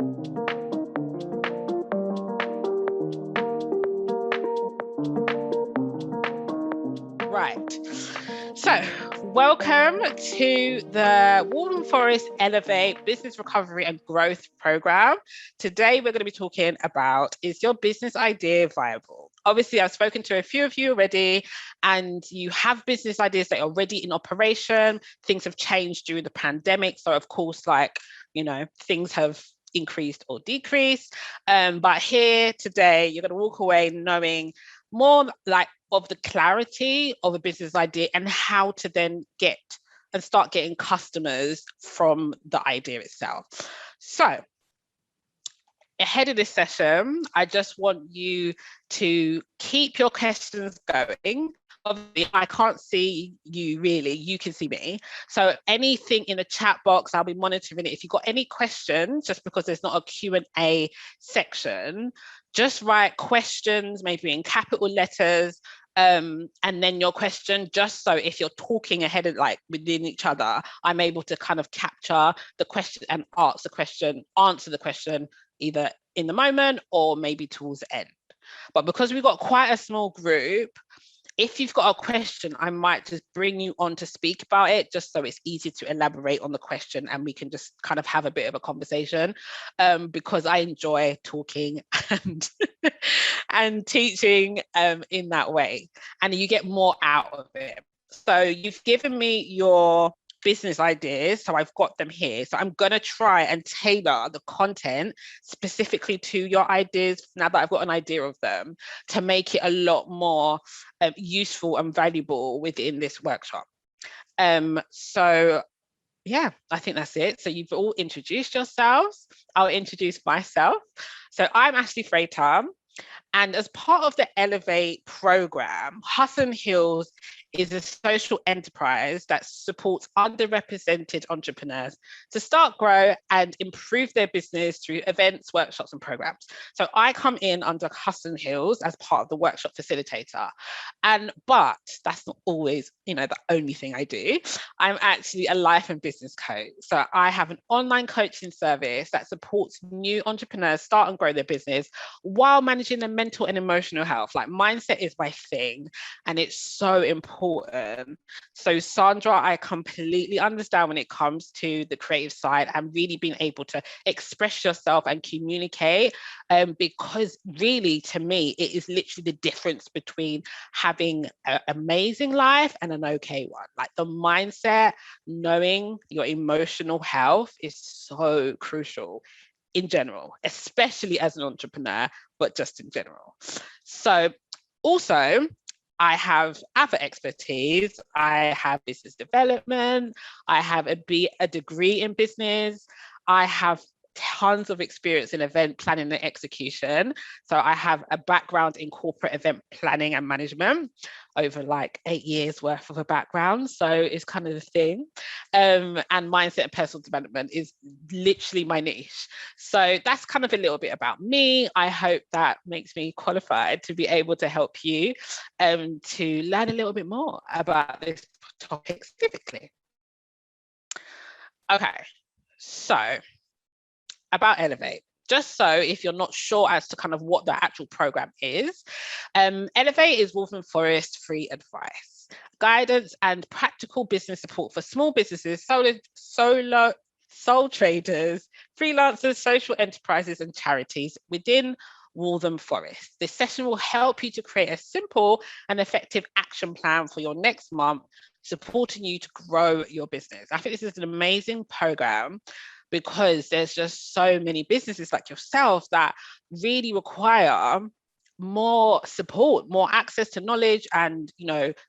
Right. So, welcome to the Waltham Forest Elevate Business Recovery and Growth Program. Today, we're going to be talking about, is your business idea viable? Obviously, I've spoken to a few of you already, and you have business ideas that are already in operation. Things have changed during the pandemic. So, of course, things have increased or decreased. But here today, you're going to walk away knowing more of the clarity of a business idea and how to then get and start getting customers from the idea itself. So ahead of this session, I just want you to keep your questions going. Obviously, I can't see you really, you can see me. So anything in the chat box, I'll be monitoring it. If you've got any questions, just because there's not a Q&A section, just write questions, maybe in capital letters, and then your question, just so if you're talking ahead of within each other, I'm able to kind of capture the question and answer the question either in the moment or maybe towards the end. But because we've got quite a small group, if you've got a question, I might just bring you on to speak about it, just so it's easy to elaborate on the question and we can just kind of have a bit of a conversation, because I enjoy talking and and teaching in that way, and you get more out of it. So you've given me your business ideas, so I've got them here. So I'm going to try and tailor the content specifically to your ideas now that I've got an idea of them, to make it a lot more useful and valuable within this workshop. So yeah, I think that's it. So you've all introduced yourselves. I'll introduce myself. So I'm Ashley Freighter. And as part of the Elevate program, Hustle Hills is a social enterprise that supports underrepresented entrepreneurs to start, grow, and improve their business through events, workshops, and programs. So I come in under Hustle Hills as part of the workshop facilitator. But that's not always, the only thing I do. I'm actually a life and business coach. So I have an online coaching service that supports new entrepreneurs start and grow their business while managing their mental and emotional health. Like, mindset is my thing, and it's so important. So Sandra, I completely understand when it comes to the creative side and really being able to express yourself and communicate, because really, to me, it is literally the difference between having an amazing life and an okay one. Like, the mindset, knowing your emotional health is so crucial in general, especially as an entrepreneur, but just in general. So also, I have other expertise. I have business development. I have a degree in business. I have tons of experience in event planning and execution. So I have a background in corporate event planning and management, over 8 years worth of a background. So it's kind of the thing. And mindset and personal development is literally my niche. So that's kind of a little bit about me. I hope that makes me qualified to be able to help you to learn a little bit more about this topic specifically. Okay, so about Elevate. Just so if you're not sure as to kind of what the actual program is, Elevate is Waltham Forest free advice, guidance and practical business support for small businesses, sole traders, freelancers, social enterprises and charities within Waltham Forest. This session will help you to create a simple and effective action plan for your next month, supporting you to grow your business. I think this is an amazing program, because there's just so many businesses like yourself that really require more support, more access to knowledge and,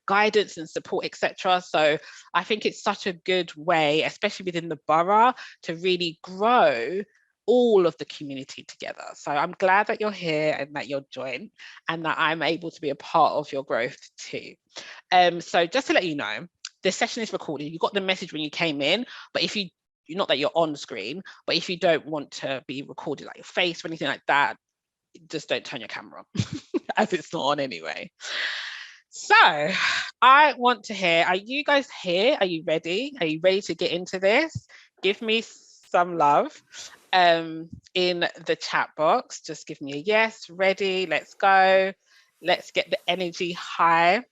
guidance and support, etc. So I think it's such a good way, especially within the borough, to really grow all of the community together. So I'm glad that you're here and that you're joined and that I'm able to be a part of your growth too. So just to let you know, this session is recorded. You got the message when you came in, but if you, not that you're on screen, but if you don't want to be recorded, like your face or anything like that, just don't turn your camera on as it's not on anyway. So I want to hear, are you guys here? Are you ready? Are you ready to get into this? Give me some love. in the chat box. Just give me a yes, ready, let's go. Let's get the energy high,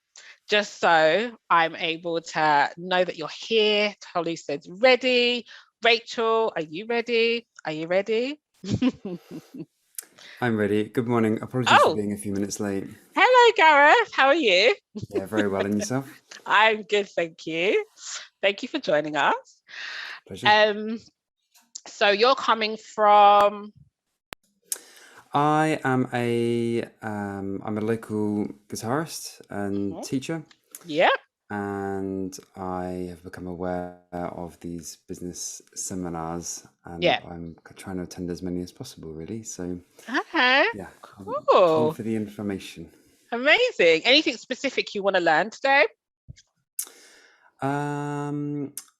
just so I'm able to know that you're here. Holly says ready. Rachel, are you ready? Are you ready? I'm ready. Good morning. Apologies for being a few minutes late. Hello, Gareth. How are you? Yeah, very well. And yourself? I'm good, thank you. Thank you for joining us. Pleasure. So you're coming from? I am I'm a local guitarist and teacher. Yep. And I have become aware of these business seminars, and I'm trying to attend as many as possible, really. So, yeah, cool. Keen for the information. Amazing. Anything specific you want to learn today?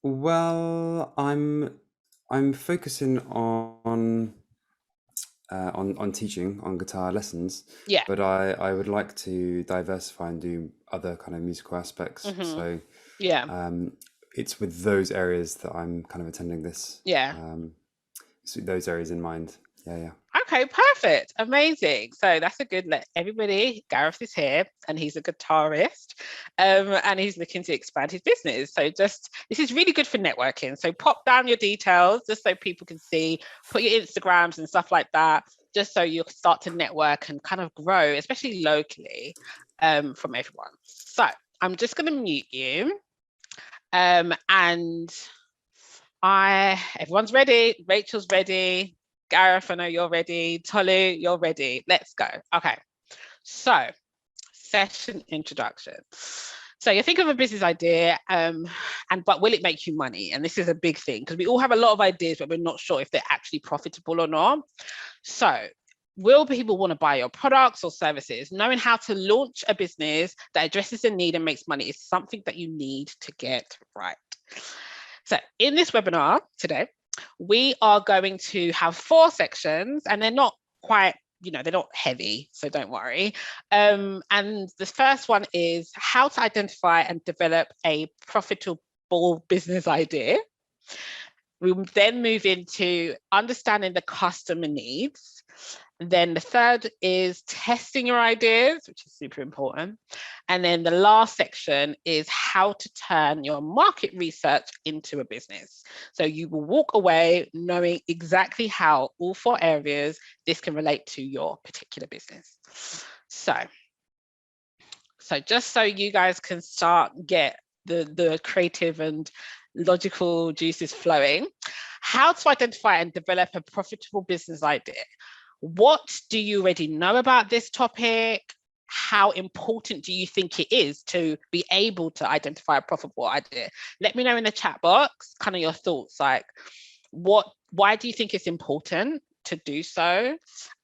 Well, I'm focusing on teaching, on guitar lessons. Yeah. But I would like to diversify and do other kind of musical aspects. So yeah, it's with those areas that I'm kind of attending this. Yeah. So those areas in mind. Yeah. Okay, perfect. Amazing. So that's a good let everybody. Gareth is here and he's a guitarist, and he's looking to expand his business. So this is really good for networking. So pop down your details just so people can see, put your Instagrams and stuff like that, just so you start to network and kind of grow, especially locally, from everyone. So I'm just going to mute you. And everyone's ready. Rachel's ready. Gareth, I know you're ready. Tolu, you're ready. Let's go. Okay. So, session introduction. So you think of a business idea, but will it make you money? And this is a big thing because we all have a lot of ideas, but we're not sure if they're actually profitable or not. So will people want to buy your products or services? Knowing how to launch a business that addresses a need and makes money is something that you need to get right. So in this webinar today, we are going to have 4 sections, and they're not quite, they're not heavy, so don't worry. And the first one is how to identify and develop a profitable business idea. We will then move into understanding the customer needs. Then the third is testing your ideas, which is super important. And then the last section is how to turn your market research into a business. So you will walk away knowing exactly how all 4 areas this can relate to your particular business. So just so you guys can get the creative and logical juices flowing, how to identify and develop a profitable business idea. What do you already know about this topic? How important do you think it is to be able to identify a profitable idea? Let me know in the chat box, kind of your thoughts, like why do you think it's important to do so?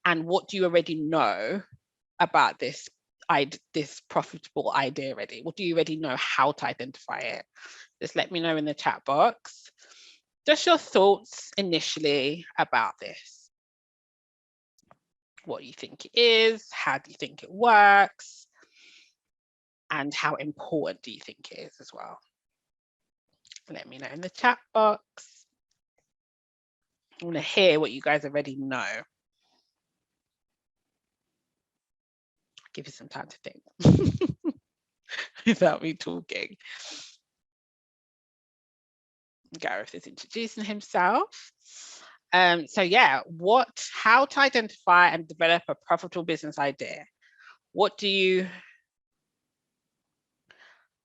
And what do you already know about this profitable idea already? What do you already know how to identify it? Just let me know in the chat box. Just your thoughts initially about this. What you think it is, how do you think it works, and how important do you think it is as well? Let me know in the chat box. I want to hear what you guys already know. I'll give you some time to think without me talking. Gareth is introducing himself. So yeah, how to identify and develop a profitable business idea. What do you,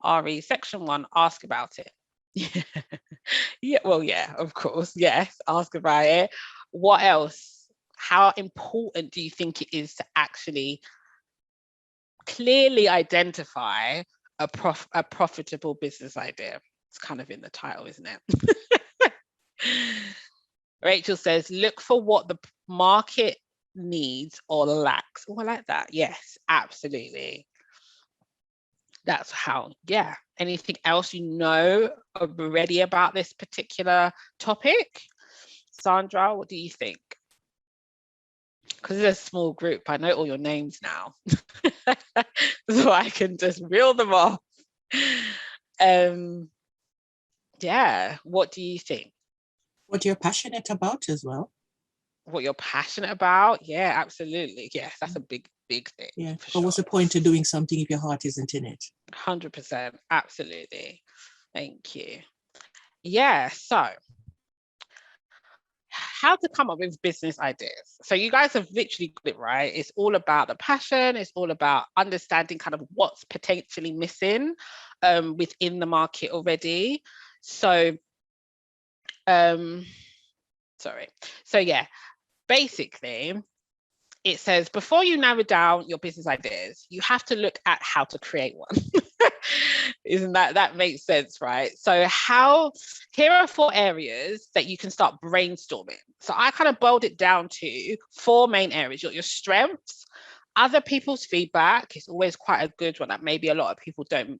RE section 1, ask about it. Yeah, well, yeah, of course, yes, ask about it. What else? How important do you think it is to actually clearly identify a profitable business idea? It's kind of in the title, isn't it? Rachel says, look for what the market needs or lacks. Oh, I like that. Yes, absolutely. That's how, yeah. Anything else you know already about this particular topic? Sandra, what do you think? Because it's a small group, I know all your names now. So I can just reel them off. Yeah, what do you think? What you're passionate about as well. what you're passionate about. Yeah, absolutely. Yes, that's a big thing. Yeah. For But sure. what's the point of doing something if your heart isn't in it? 100%. Absolutely. Thank you. Yeah. So how to come up with business ideas. So you guys have literally got it right. It's all about the passion. It's all about understanding kind of what's potentially missing within the market already. So, sorry. So yeah, basically, it says before you narrow down your business ideas, you have to look at how to create one. Isn't that makes sense, right? So here are 4 areas that you can start brainstorming. So I kind of boiled it down to 4 main areas. Your strengths, other people's feedback is always quite a good one that maybe a lot of people don't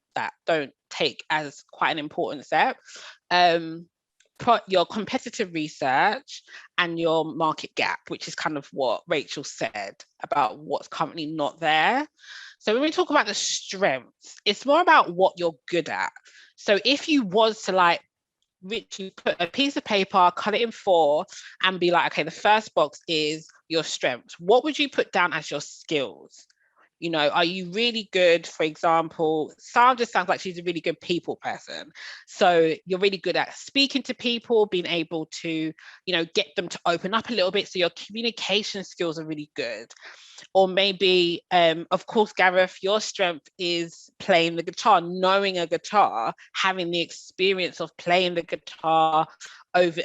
take as quite an important step. Your competitive research and your market gap, which is kind of what Rachel said about what's currently not there. So when we talk about the strengths, it's more about what you're good at. So if you was to like literally put a piece of paper, cut it in 4 and be like, okay, the first box is your strengths. What would you put down as your skills? You know, are you really good? For example, Sarah just sounds like she's a really good people person. So you're really good at speaking to people, being able to, you know, get them to open up a little bit. So your communication skills are really good. Or maybe, of course, Gareth, your strength is playing the guitar, knowing a guitar, having the experience of playing the guitar over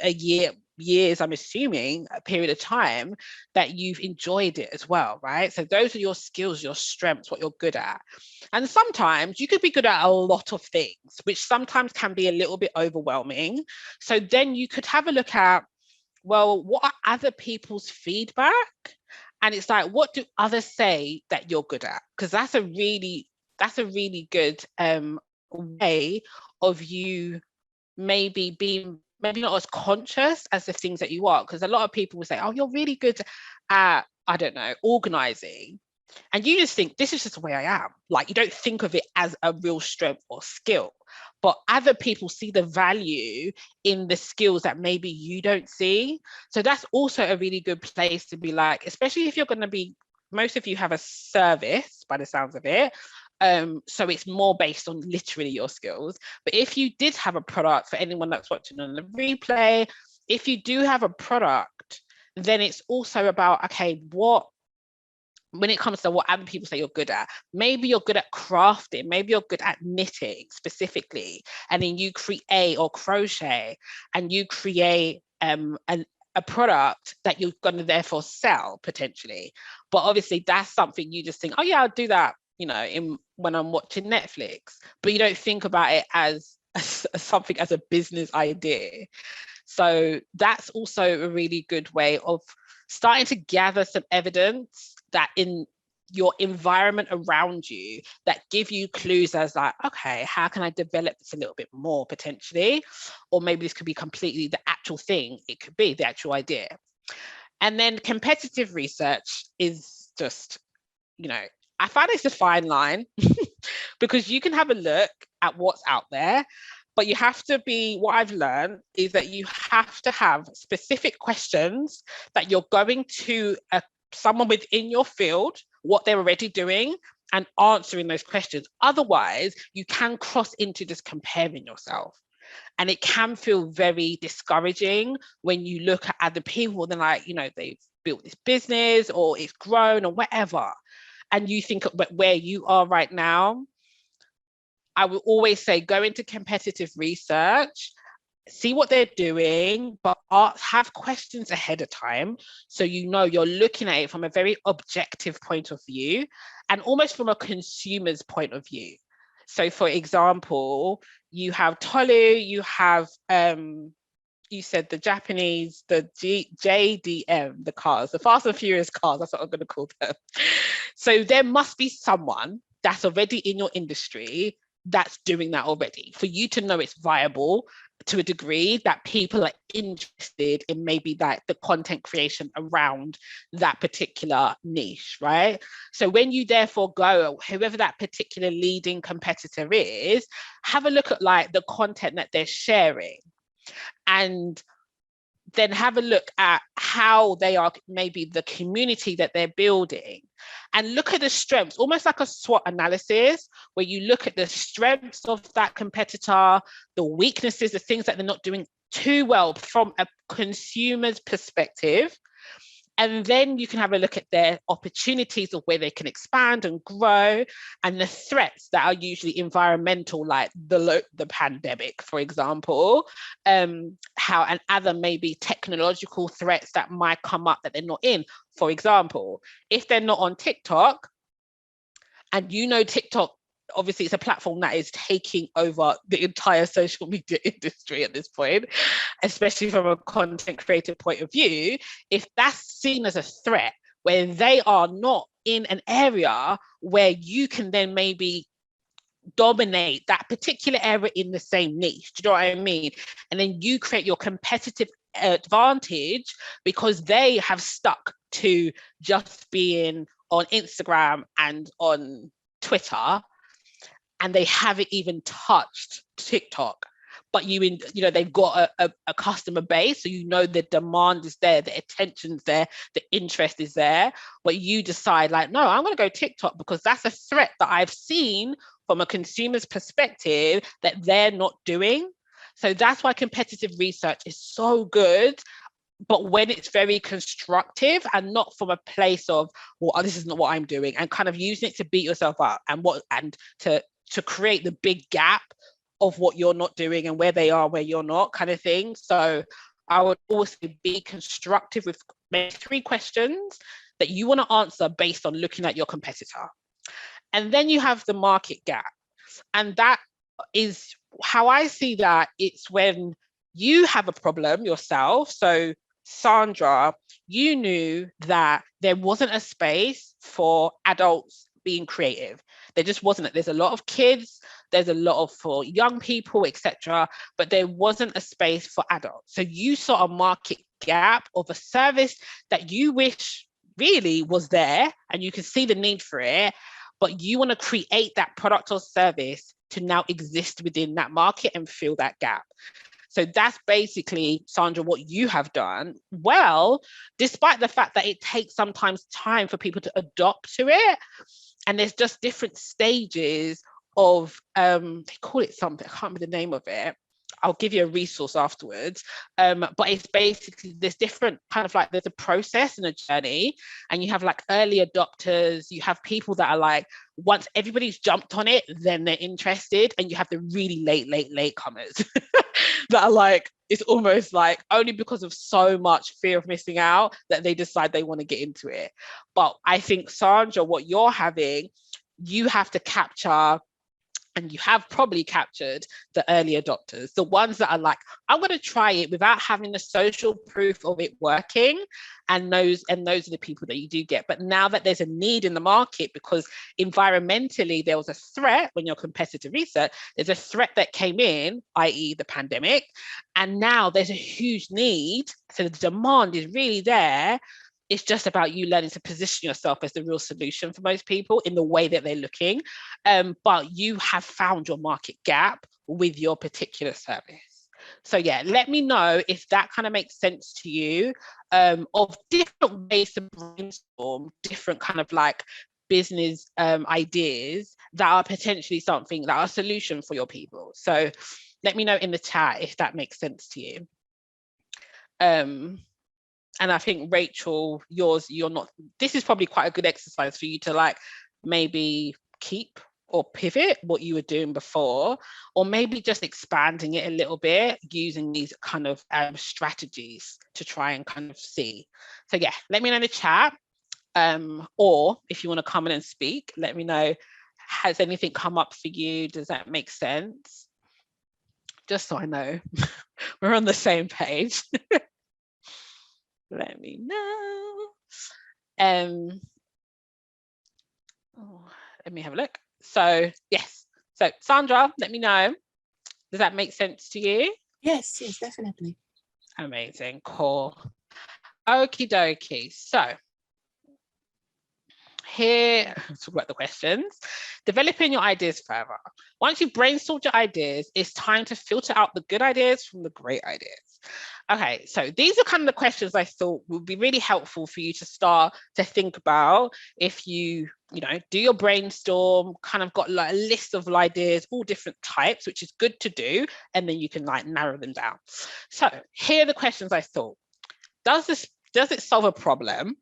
years, I'm assuming, a period of time that you've enjoyed it as well, right? So those are your skills, your strengths, what you're good at. And sometimes you could be good at a lot of things, which sometimes can be a little bit overwhelming. So then you could have a look at, well, what are other people's feedback? And it's like, what do others say that you're good at? Because that's a really good way of you maybe being not as conscious as the things that you are. Because a lot of people will say, oh, you're really good at, I don't know, organizing. And you just think, this is just the way I am. Like, you don't think of it as a real strength or skill. But other people see the value in the skills that maybe you don't see. So that's also a really good place to be like, especially if you're going to be, most of you have a service by the sounds of it. So it's more based on literally your skills. But if you did have a product, for anyone that's watching on the replay, if you do have a product, then it's also about, okay, when it comes to what other people say you're good at, maybe you're good at crafting, maybe you're good at knitting specifically, and then you create or crochet and you create a product that you're going to therefore sell potentially. But obviously that's something you just think, oh yeah, I'll do that, you know, when I'm watching Netflix, but you don't think about it as something as a business idea. So that's also a really good way of starting to gather some evidence that in your environment around you that give you clues as like, okay, how can I develop this a little bit more potentially? Or maybe this could be completely the actual thing. It could be the actual idea. And then competitive research is just, you know, I find it's a fine line because you can have a look at what's out there, but you have to be, what I've learned is that you have to have specific questions that you're going to someone within your field, what they're already doing, and answering those questions. Otherwise, you can cross into just comparing yourself. And it can feel very discouraging when you look at other people, then like, you know, they've built this business or it's grown or whatever. And you think about where you are right now. I will always say, go into competitive research, see what they're doing, but have questions ahead of time. So, you know, you're looking at it from a very objective point of view and almost from a consumer's point of view. So, for example, you have Tolu, you have, you said the Japanese, the JDM, the cars, the Fast and Furious cars, that's what I'm going to call them. So there must be someone that's already in your industry that's doing that already for you to know it's viable to a degree that people are interested in maybe like the content creation around that particular niche, right? So when you therefore go, whoever that particular leading competitor is, have a look at like the content that they're sharing and then have a look at how they are, maybe the community that they're building, and look at the strengths, almost like a SWOT analysis, where you look at the strengths of that competitor, the weaknesses, the things that they're not doing too well from a consumer's perspective. And then you can have a look at their opportunities of where they can expand and grow, and the threats that are usually environmental, like the pandemic, for example, how and other maybe technological threats that might come up that they're not in. For example, if they're not on TikTok, and you know TikTok, obviously it's a platform that is taking over the entire social media industry at this point, especially from a content creator point of view. If that's seen as a threat, where they are not in an area where you can then maybe dominate that particular area in the same niche, do you know what I mean? And then you create your competitive advantage because they have stuck to just being on Instagram and on Twitter, and they haven't even touched TikTok. But they've got a customer base, so you know the demand is there, the attention's there, the interest is there. But you decide, like, no, I'm going to go TikTok because that's a threat that I've seen from a consumer's perspective that they're not doing. So that's why competitive research is so good, but when it's very constructive and not from a place of, well, this is not what I'm doing, and kind of using it to beat yourself up and to create the big gap of what you're not doing and where they are, where you're not, kind of thing. So I would also be constructive with maybe 3 questions that you want to answer based on looking at your competitor. And then you have the market gap. And that is how I see that. It's when you have a problem yourself. So Sandra, you knew that there wasn't a space for adults being creative. There just wasn't. There's a lot of kids, there's a lot of for young people, etc., but there wasn't a space for adults. So you saw a market gap of a service that you wish really was there, and you can see the need for it, but you want to create that product or service to now exist within that market and fill that gap. So that's basically, Sandra, what you have done well, despite the fact that it takes sometimes time for people to adopt to it. And there's just different stages of, they call it something, I can't remember the name of it. I'll give you a resource afterwards. But it's basically, there's different kind of like, there's a process and a journey, and you have like early adopters, you have people that are like, once everybody's jumped on it, then they're interested, and you have the really late comers that are like, it's almost like only because of so much fear of missing out that they decide they want to get into it. But I think, Sandra, what you're having, you have to capture, and you have probably captured the early adopters, the ones that are like, I'm going to try it without having the social proof of it working. And those are the people that you do get. But now that there's a need in the market, because environmentally there was a threat when you're competitive research, there's a threat that came in, i.e. the pandemic, and now there's a huge need. So the demand is really there. It's just about you learning to position yourself as the real solution for most people in the way that they're looking. But you have found your market gap with your particular service. So yeah, let me know if that kind of makes sense to you, of different ways to brainstorm different kind of like business ideas that are potentially something that are a solution for your people. So let me know in the chat if that makes sense to you. And I think, Rachel, you're not, this is probably quite a good exercise for you to like maybe keep or pivot what you were doing before, or maybe just expanding it a little bit using these kind of strategies to try and kind of see. So yeah, let me know in the chat, or if you want to come in and speak, let me know, has anything come up for you? Does that make sense? Just so I know we're on the same page. Let me know. Let me have a look. So yes, so Sandra, let me know. Does that make sense to you? Yes, definitely. Amazing, cool. Okie dokie. So here, let's talk about the questions. Developing your ideas further. Once you've brainstormed your ideas, it's time to filter out the good ideas from the great ideas. Okay, so these are kind of the questions I thought would be really helpful for you to start to think about if you do your brainstorm, kind of got like a list of ideas, all different types, which is good to do, and then you can like narrow them down. So here are the questions I thought. Does it solve a problem?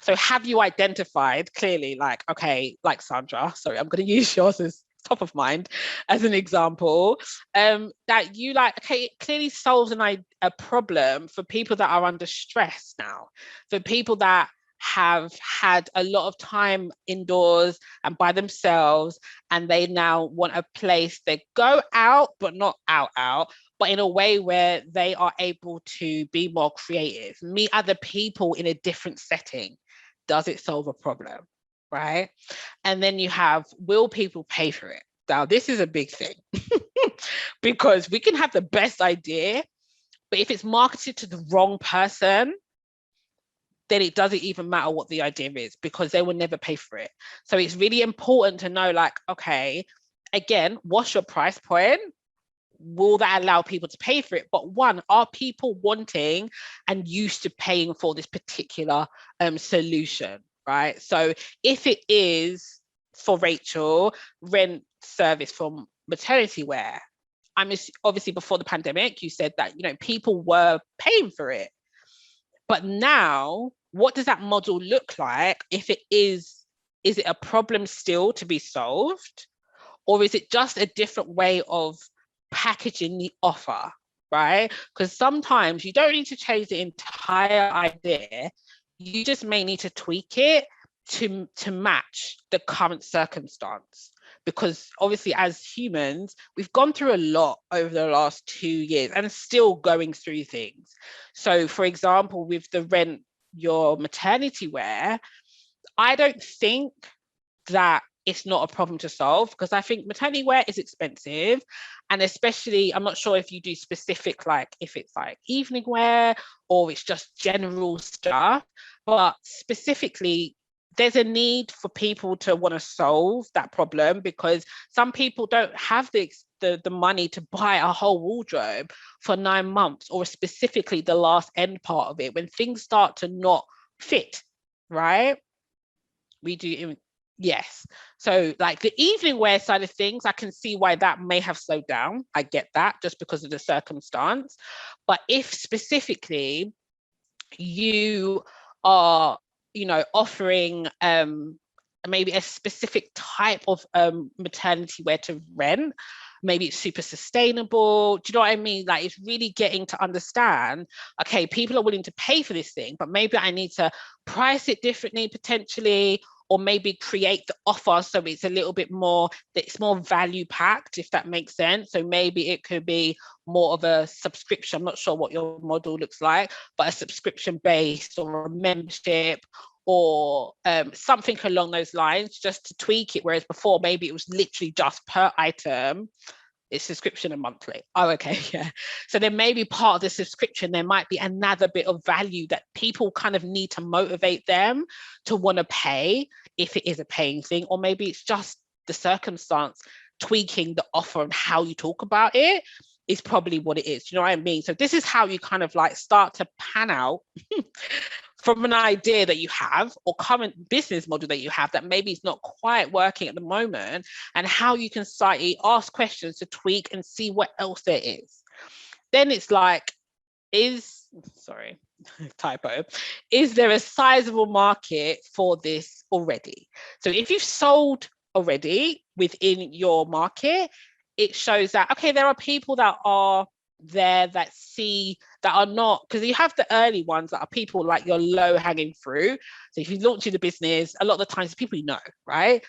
So have you identified clearly, like, okay, like Sandra, sorry, I'm going to use yours as top of mind as an example, that you like, okay, it clearly solves a problem for people that are under stress now, for people that have had a lot of time indoors and by themselves, and they now want a place they go out, but not out, but in a way where they are able to be more creative, meet other people in a different setting. Does it solve a problem, right? And then you have, will people pay for it? Now, this is a big thing because we can have the best idea, but if it's marketed to the wrong person, then it doesn't even matter what the idea is because they will never pay for it. So it's really important to know, like, okay, again, what's your price point? Will that allow people to pay for it? But one, are people wanting and used to paying for this particular solution, right? So if it is, for Rachel, rent service from maternity wear, obviously before the pandemic, you said that, people were paying for it. But now, what does that model look like? If it is it a problem still to be solved? Or is it just a different way of packaging the offer, right? Because sometimes you don't need to change the entire idea. You just may need to tweak it to match the current circumstance. Because obviously, as humans, we've gone through a lot over the last 2 years and still going through things. So, for example, with the rent your maternity wear, I don't think that it's not a problem to solve, because I think maternity wear is expensive. And especially, I'm not sure if you do specific, like if it's like evening wear or it's just general stuff, but specifically, there's a need for people to want to solve that problem, because some people don't have the money to buy a whole wardrobe for 9 months, or specifically the last end part of it when things start to not fit, right? We do, yes. So like the evening wear side of things, I can see why that may have slowed down. I get that, just because of the circumstance. But if specifically you are, offering maybe a specific type of maternity wear to rent, maybe it's super sustainable. Do you know what I mean? Like, it's really getting to understand, okay, people are willing to pay for this thing, but maybe I need to price it differently potentially, or maybe create the offer so it's a little bit more, it's more value packed, if that makes sense. So maybe it could be more of a subscription. I'm not sure what your model looks like, but a subscription based or a membership, or something along those lines, just to tweak it. Whereas before, maybe it was literally just per item, it's subscription and monthly. Oh, okay, yeah. So then maybe part of the subscription, there might be another bit of value that people kind of need to motivate them to want to pay, if it is a paying thing, or maybe it's just the circumstance, tweaking the offer and how you talk about it is probably what it is. Do you know what I mean? So this is how you kind of like start to pan out from an idea that you have, or current business model that you have that maybe is not quite working at the moment, and how you can slightly ask questions to tweak and see what else there is. Then it's like, typo, is there a sizable market for this already? So if you've sold already within your market, it shows that, okay, there are people that are there that see, that are not, because you have the early ones that are people like your low hanging fruit. So if you launch in the business, a lot of the times people you know, right?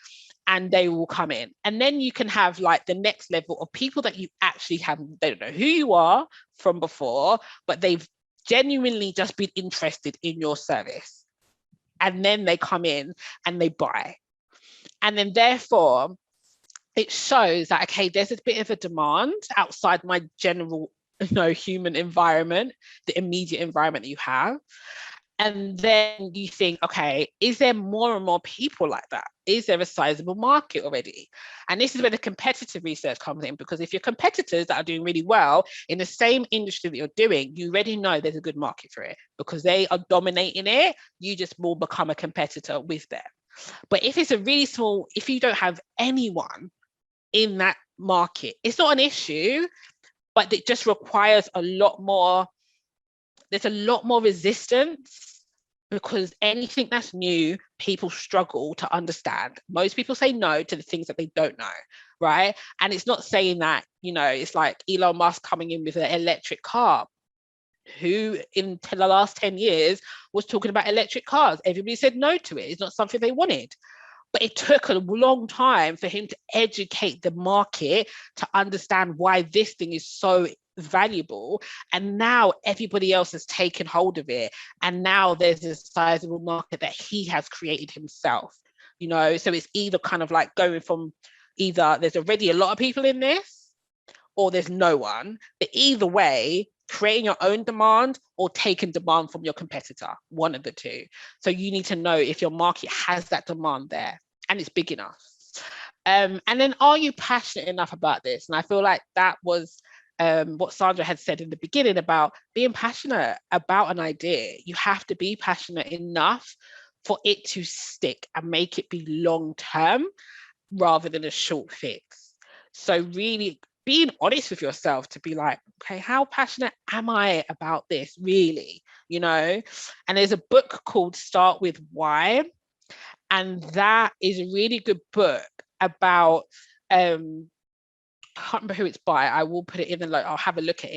And they will come in. And then you can have like the next level of people that you actually have, they don't know who you are from before, but they've genuinely just been interested in your service. And then they come in and they buy. And then therefore, it shows that, okay, there's a bit of a demand outside my general, human environment, the immediate environment that you have. And then you think, okay, is there more and more people like that? Is there a sizable market already? And this is where the competitive research comes in, because if your competitors that are doing really well in the same industry that you're doing, you already know there's a good market for it because they are dominating it. You just will become a competitor with them. But if it's a really small, if you don't have anyone in that market, it's not an issue, but it just requires a lot more. There's a lot more resistance because anything that's new, people struggle to understand. Most people say no to the things that they don't know, right? And it's not saying that, you know, it's like Elon Musk coming in with an electric car. Who in the last 10 years was talking about electric cars? Everybody said no to it. It's not something they wanted. But it took a long time for him to educate the market to understand why this thing is so valuable. And now everybody else has taken hold of it. And now there's a sizable market that he has created himself, you know? So it's either kind of like going from either there's already a lot of people in this or there's no one. But either way, creating your own demand or taking demand from your competitor, one of the two. So you need to know if your market has that demand there and it's big enough. And then are you passionate enough about this? And I feel like that was what Sandra had said in the beginning about being passionate about an idea. You have to be passionate enough for it to stick and make it be long-term rather than a short fix. So really being honest with yourself to be like, okay, how passionate am I about this really, you know? And there's a book called Start With Why. And that is a really good book about, I can't remember who it's by. I will put it in the note. I'll have a look at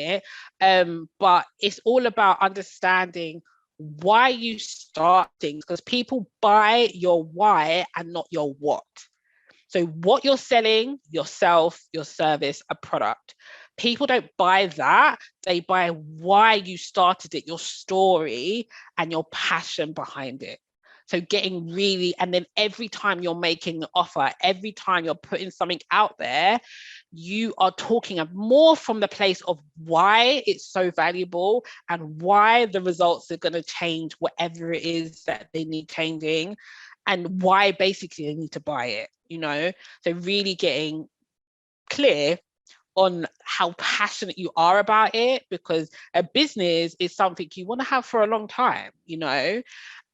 it. But it's all about understanding why you start things, because people buy your why and not your what. So what you're selling, yourself, your service, a product. People don't buy that. They buy why you started it, your story and your passion behind it. So getting really, and then every time you're making an offer, every time you're putting something out there, you are talking more from the place of why it's so valuable and why the results are going to change whatever it is that they need changing and why basically they need to buy it, you know? So really getting clear on how passionate you are about it, because a business is something you want to have for a long time, you know,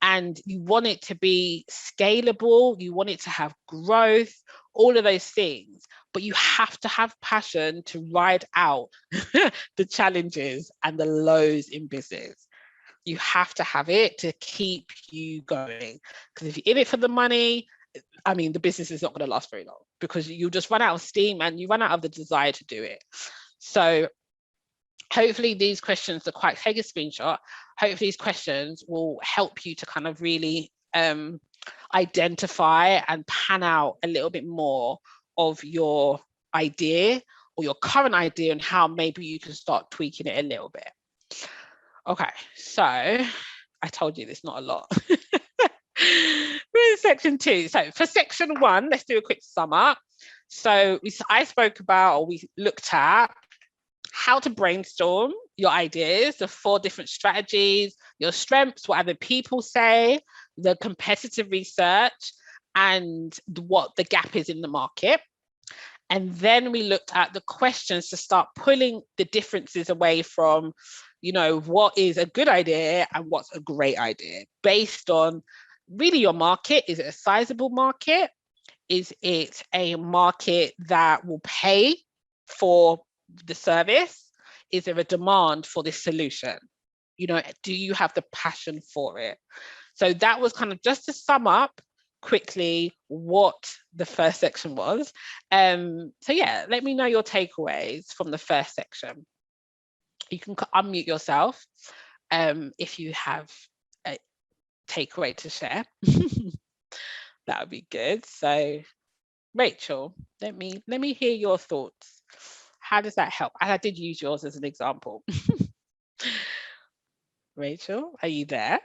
and you want it to be scalable, you want it to have growth, all of those things, but you have to have passion to ride out the challenges and the lows in business. You have to have it to keep you going, because if you're in it for the money, I mean, the business is not going to last very long because you'll just run out of steam and you run out of the desire to do it. So hopefully these questions are quite, take a screenshot. Hopefully these questions will help you to kind of really identify and pan out a little bit more of your idea or your current idea and how maybe you can start tweaking it a little bit. Okay, so I told you there's not a lot. We're in section 2. So for section 1, let's do a quick sum up. So I spoke about, or we looked at how to brainstorm your ideas, the 4 different strategies, your strengths, what other people say, the competitive research, and what the gap is in the market. And then we looked at the questions to start pulling the differences away from, you know, what is a good idea and what's a great idea based on really your market. Is it a sizable market? Is it a market that will pay for the service? Is there a demand for this solution? You know, do you have the passion for it? So that was kind of just to sum up quickly what the first section was. So yeah, let me know your takeaways from the first section. You can unmute yourself if you have a takeaway to share. That would be good. So Rachel, let me hear your thoughts. How does that help? I did use yours as an example. Rachel, are you there?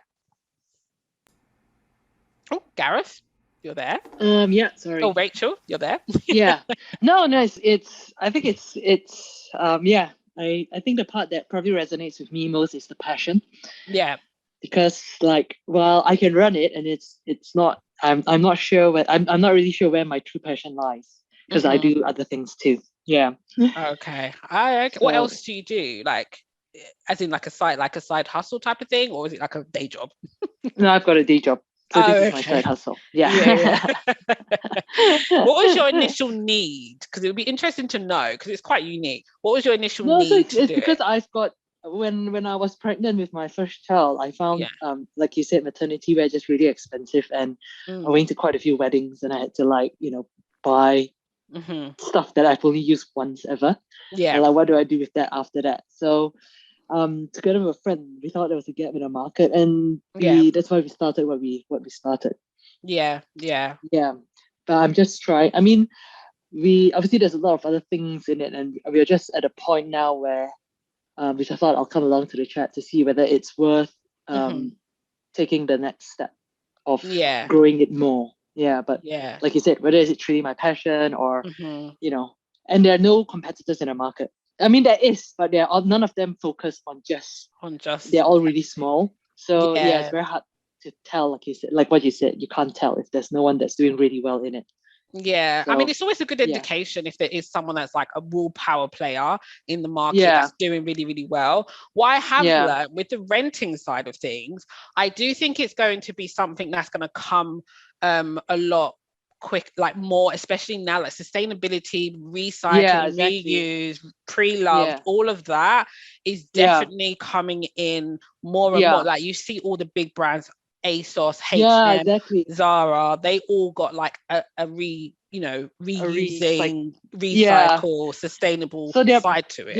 Oh, Gareth, you're there. Yeah, sorry. Oh, Rachel, you're there. Yeah. No, it's I think it's yeah. I think the part that probably resonates with me most is the passion. Yeah. because like, well, I can run it, and it's not. I'm not sure where I'm not really sure where my true passion lies, because I do other things too. Yeah. Okay. What else do you do? Like, as in like a side hustle type of thing, or is it like a day job? No, I've got a day job. So this is my side hustle. Yeah. What was your initial need? Because it would be interesting to know, because it's quite unique. What was your initial need so to it's do because it? I've got, when I was pregnant with my first child, I found like you said, maternity wear just really expensive, and I went to quite a few weddings, and I had to like, buy stuff that I've only used once ever. Yeah. And like, what do I do with that after that? So together with a friend, we thought there was a gap in the market, and that's why we started what we started. Yeah. But I'm just trying. I mean, we obviously, there's a lot of other things in it, and we are just at a point now where which I thought I'll come along to the chat to see whether it's worth taking the next step of growing it more. But like you said, whether is it truly my passion, or and there are no competitors in the market. I mean, there is, but none of them focus on just. They're all really small, so it's very hard to tell. Like you said, like what you said, you can't tell if there's no one that's doing really well in it. Yeah, so, I mean, it's always a good indication if there is someone that's like a willpower player in the market that's doing really, really well. What I have learned with the renting side of things, I do think it's going to be something that's going to come a lot quick, like more, especially now, like sustainability, recycling, reuse, pre-loved, all of that is definitely coming in more and more. Like you see all the big brands, ASOS, H&M, Zara, they all got like a reusing, recycle, sustainable side to it.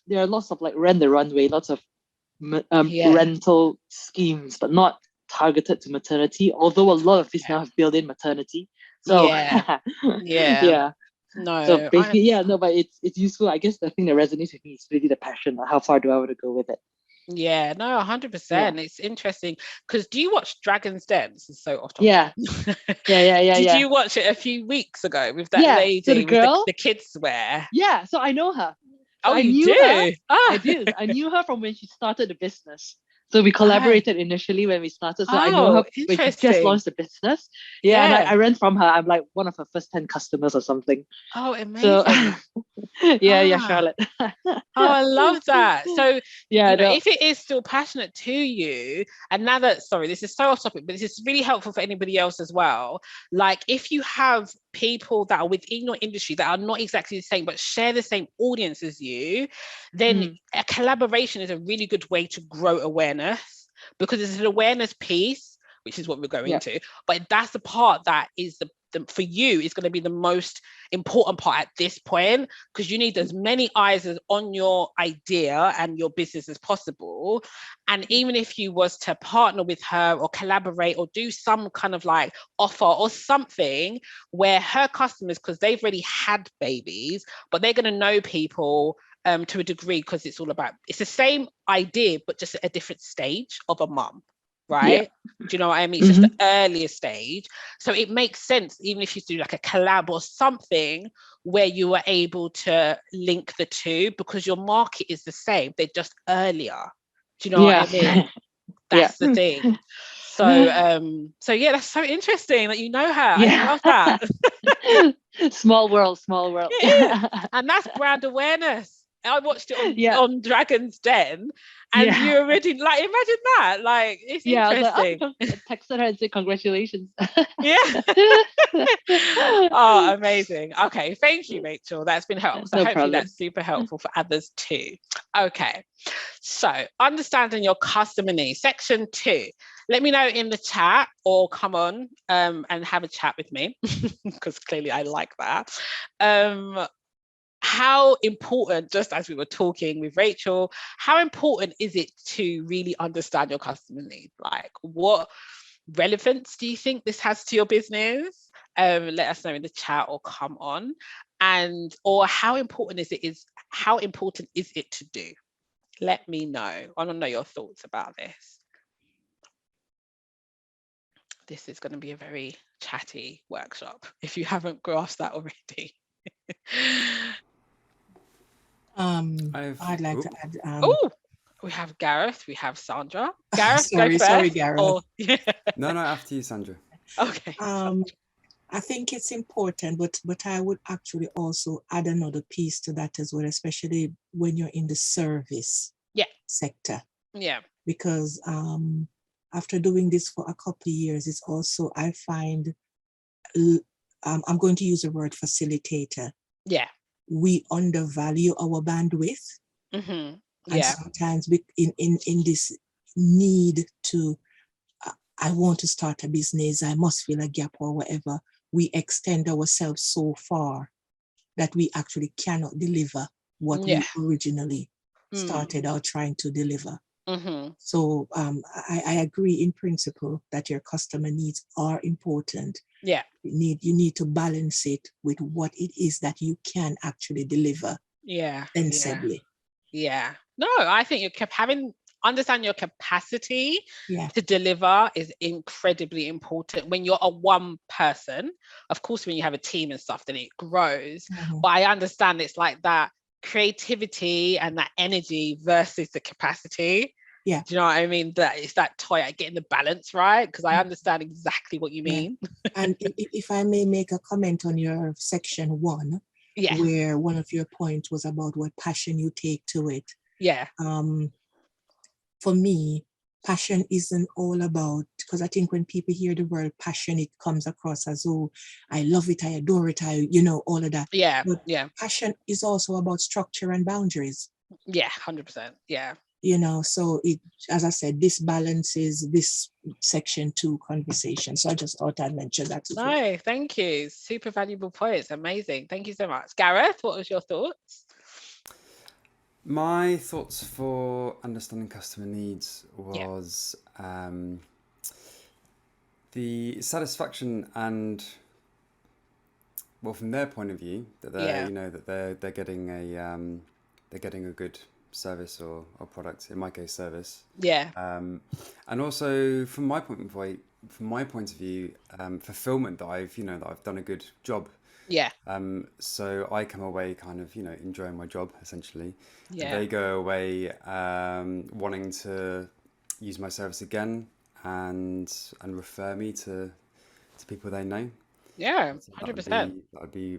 There are lots of like rent the runway, lots of rental schemes, but not targeted to maternity, although a lot of these now have built in maternity. So no, so basically but it's useful. I guess the thing that resonates with me is really the passion. Like, how far do I want to go with it? Yeah, no, 100%. It's interesting because do you watch Dragon's Den? This is so off topic. Did you watch it a few weeks ago with that lady so the girl? with the kids wear? Yeah, so I know her. So I knew her. I did. I knew her from when she started the business. So we collaborated initially when we started. So I know her when she just launched the business. Yeah, and I rent from her. I'm like one of her first 10 customers or something. Oh, amazing. So, Charlotte. I love that. So if it is still passionate to you, and now that, sorry, this is so off topic, but this is really helpful for anybody else as well. Like if you have people that are within your industry that are not exactly the same, but share the same audience as you, then a collaboration is a really good way to grow awareness, because it's an awareness piece, which is what we're going to, but that's the part that is the for you is going to be the most important part at this point, because you need as many eyes as on your idea and your business as possible. And even if you was to partner with her or collaborate or do some kind of like offer or something where her customers, because they've already had babies, but they're going to know people to a degree, because it's the same idea but just at a different stage of a mum. Right? Do you know what I mean? It's just the earlier stage. So it makes sense, even if you do like a collab or something where you are able to link the two, because your market is the same. They're just earlier. Do you know what I mean? That's the thing. So that's so interesting that you know her. I love that. Small world. And that's brand awareness. I watched it on Dragon's Den, and you already like, imagine that, like it's interesting. I texted her and said congratulations. Oh, amazing. Okay, thank you, Rachel. That's been helpful. So hopefully that's super helpful for others too. Okay, so understanding your customer needs, section 2. Let me know in the chat, or come on and have a chat with me, because clearly I like that. How important, just as we were talking with Rachel, how important is it to really understand your customer needs? Like, what relevance do you think this has to your business? Let us know in the chat or come on. Or how important is it to do? Let me know. I want to know your thoughts about this. This is going to be a very chatty workshop, if you haven't grasped that already. I'd like to add. We have Gareth, we have Sandra. Gareth, go first. Sorry, Gareth. Or... No, after you, Sandra. Okay. I think it's important, but I would actually also add another piece to that as well, especially when you're in the service sector. Yeah. Because after doing this for a couple of years, it's also, I find, I'm going to use the word facilitator. Yeah. We undervalue our bandwidth. Mm-hmm. And sometimes in this need to, I want to start a business, I must fill a gap or whatever, we extend ourselves so far that we actually cannot deliver what we originally started out trying to deliver. Mm-hmm. So I agree in principle that your customer needs are important. Yeah. You need to balance it with what it is that you can actually deliver. Yeah. Sensibly. Yeah. No, I think understand your capacity to deliver is incredibly important. When you're a one person, of course, when you have a team and stuff, then it grows. Mm-hmm. But I understand it's like that creativity and that energy versus the capacity. Yeah. Do you know what I mean? That it's that toy at getting the balance right, because I understand exactly what you mean. And if I may make a comment on your section 1, where one of your points was about what passion you take to it. Yeah. For me, passion isn't all about, because I think when people hear the word passion, it comes across as, oh, I love it, I adore it, all of that. Yeah. But passion is also about structure and boundaries. Yeah, 100%. Yeah. So it, as I said, this balances this section 2 conversation. So I just thought I'd mention that. No, thank you. Super valuable points. Amazing. Thank you so much. Gareth, what was your thoughts? My thoughts for understanding customer needs was the satisfaction and, well, from their point of view, that they're that they're getting a good service or product, in my case service, and also from my point of view, fulfillment, that I've done a good job. So I come away kind of enjoying my job essentially. They go away wanting to use my service again and refer me to people they know. 100%. That would be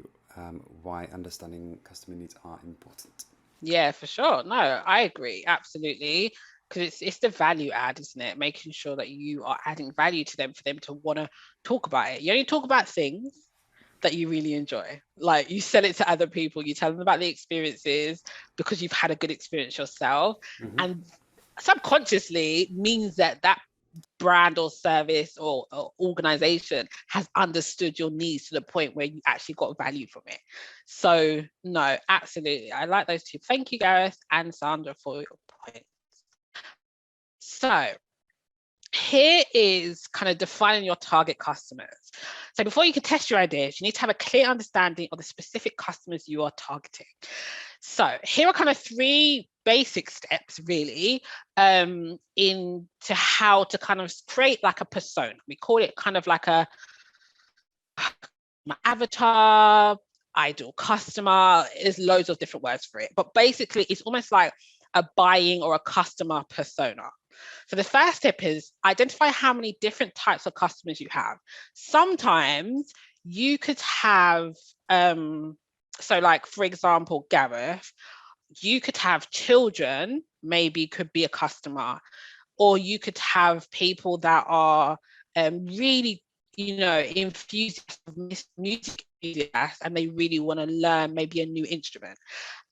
why understanding customer needs are important. Yeah, for sure. No, I agree. Absolutely. Because it's the value add, isn't it? Making sure that you are adding value to them for them to want to talk about it. You only talk about things that you really enjoy. Like, you sell it to other people, you tell them about the experiences because you've had a good experience yourself. Mm-hmm. And subconsciously means that brand or service or organization has understood your needs to the point where you actually got value from it. So no, absolutely. I like those two. Thank you, Gareth and Sandra, for your points. So here is kind of defining your target customers. So before you can test your ideas, you need to have a clear understanding of the specific customers you are targeting. So here are kind of 3 basic steps really into how to kind of create like a persona. We call it kind of like my avatar, ideal customer. There's loads of different words for it, but basically it's almost like a buying or a customer persona. So the first step is identify how many different types of customers you have. Sometimes you could have, so like, for example, Gareth, you could have children, maybe could be a customer, or you could have people that are really, enthusiastic of music and they really want to learn maybe a new instrument.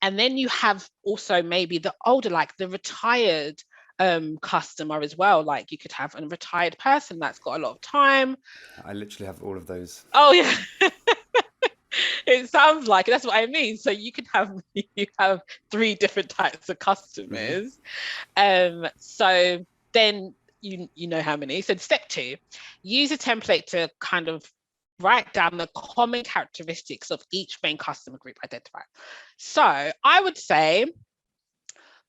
And then you have also maybe the older, like the retired customer as well. Like, you could have a retired person that's got a lot of time. I literally have all of those. Oh yeah. It sounds like it. That's what I mean. So you have 3 different types of customers. Mm-hmm. So then you know how many. So step 2, use a template to kind of write down the common characteristics of each main customer group identified. So I would say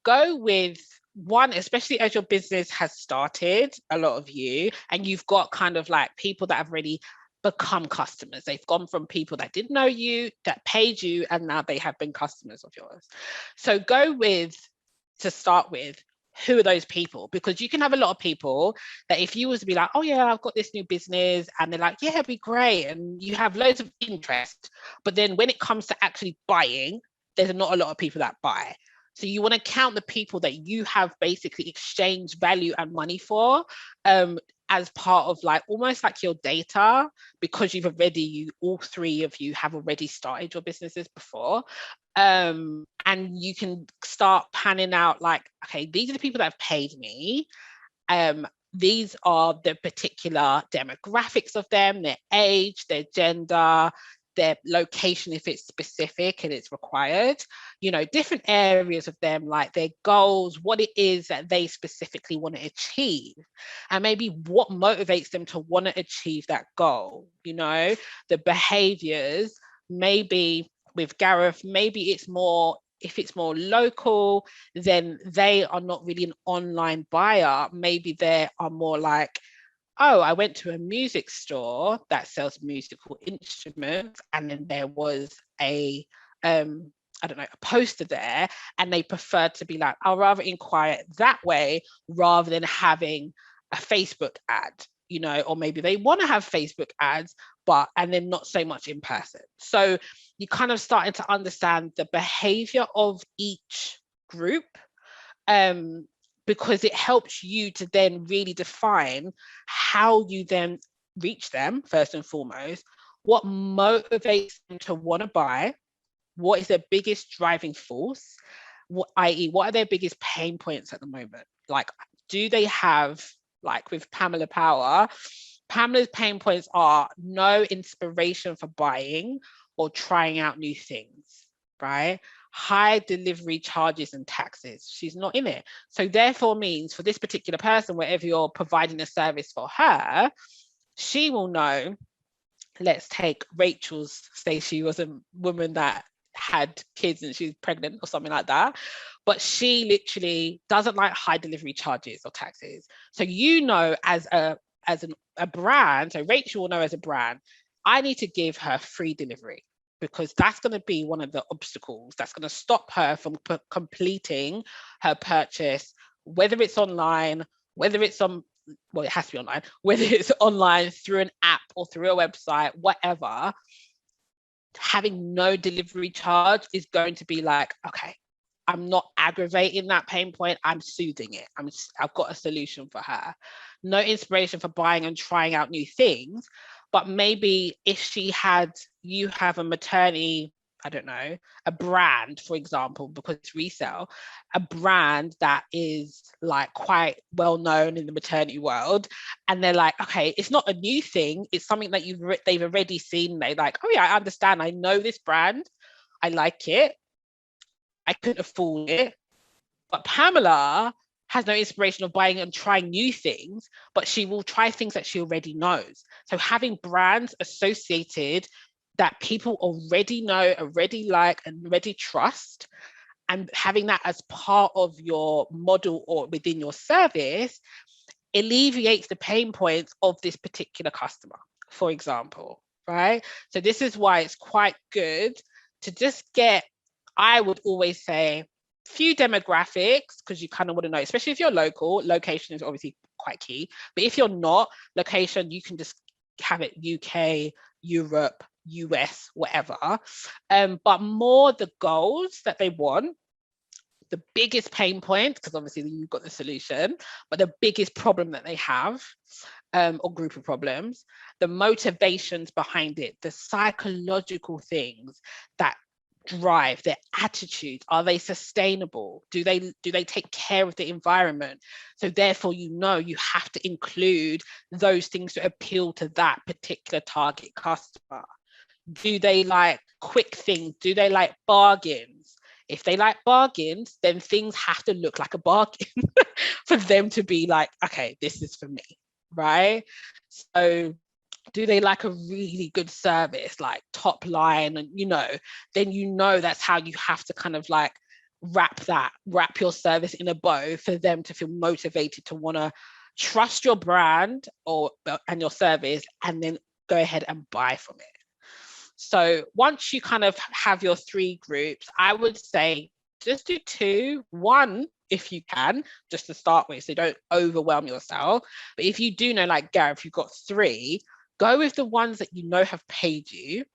go with one, especially as your business has started, a lot of you, and you've got kind of like people that have already become customers. They've gone from people that didn't know you, that paid you, and now they have been customers of yours. So go with, to start with, who are those people? Because you can have a lot of people that if you was to be like, oh yeah, I've got this new business, and they're like, yeah, it'd be great, and you have loads of interest, but then when it comes to actually buying, there's not a lot of people that buy. So you want to count the people that you have basically exchanged value and money for, as part of like almost like your data, because all three of you have already started your businesses before. And you can start panning out like, okay, these are the people that have paid me. These are the particular demographics of them, their age, their gender, their location if it's specific and it's required, different areas of them, like their goals, what it is that they specifically want to achieve, and maybe what motivates them to want to achieve that goal. The behaviors, maybe with Gareth, maybe it's more, if it's more local, then they are not really an online buyer. Maybe they are more like, oh, I went to a music store that sells musical instruments, and then there was a poster there, and they preferred to be like, I'll rather inquire that way rather than having a Facebook ad, or maybe they want to have Facebook ads, and then not so much in person. So you kind of starting to understand the behavior of each group, because it helps you to then really define how you then reach them first and foremost, what motivates them to want to buy, what is their biggest driving force, i.e. what are their biggest pain points at the moment? Like, do they have, like with Pamela Power, Pamela's pain points are no inspiration for buying or trying out new things, right? High delivery charges and taxes. She's not in it. So therefore means for this particular person, wherever you're providing a service for her, she will know, let's take Rachel's, say she was a woman that had kids and she's pregnant or something like that, but she literally doesn't like high delivery charges or taxes. So as a brand, so Rachel will know as a brand, I need to give her free delivery, because that's going to be one of the obstacles that's going to stop her from completing her purchase, whether it's online, whether it's well, it has to be online, whether it's online through an app or through a website, whatever. Having no delivery charge is going to be like, okay, I'm not aggravating that pain point, I'm soothing it. I've got a solution for her. No inspiration for buying and trying out new things. But maybe if you have a maternity, I don't know, a brand, for example, because it's resale, a brand that is like quite well known in the maternity world, and they're like, okay, it's not a new thing, it's something that they've already seen. They're like, oh yeah, I understand, I know this brand, I like it, I couldn't afford it. But Pamela has no inspiration of buying and trying new things, but she will try things that she already knows. So having brands associated that people already know, already like, and already trust, and having that as part of your model or within your service alleviates the pain points of this particular customer, for example, right? So this is why it's quite good to just get, I would always say, few demographics, because you kind of want to know, especially if you're local, location is obviously quite key. But if you're not, location, you can just have it UK, Europe, US, whatever. But more the goals that they want, the biggest pain point, because obviously you've got the solution, but the biggest problem that they have, or group of problems, the motivations behind it, the psychological things that drive their attitude. Are they sustainable? Do they take care of the environment? So therefore, you have to include those things to appeal to that particular target customer. Do they like quick things? Do they like bargains? If they like bargains, then things have to look like a bargain for them to be like, okay, this is for me, right? So do they like a really good service, like top line, and then that's how you have to kind of like wrap your service in a bow for them to feel motivated to want to trust your brand and your service, and then go ahead and buy from it. So once you kind of have your three groups, I would say just do 2, 1 if you can, just to start with, so don't overwhelm yourself. But if you do know, like Gareth, you've got 3, go with the ones that you know have paid you.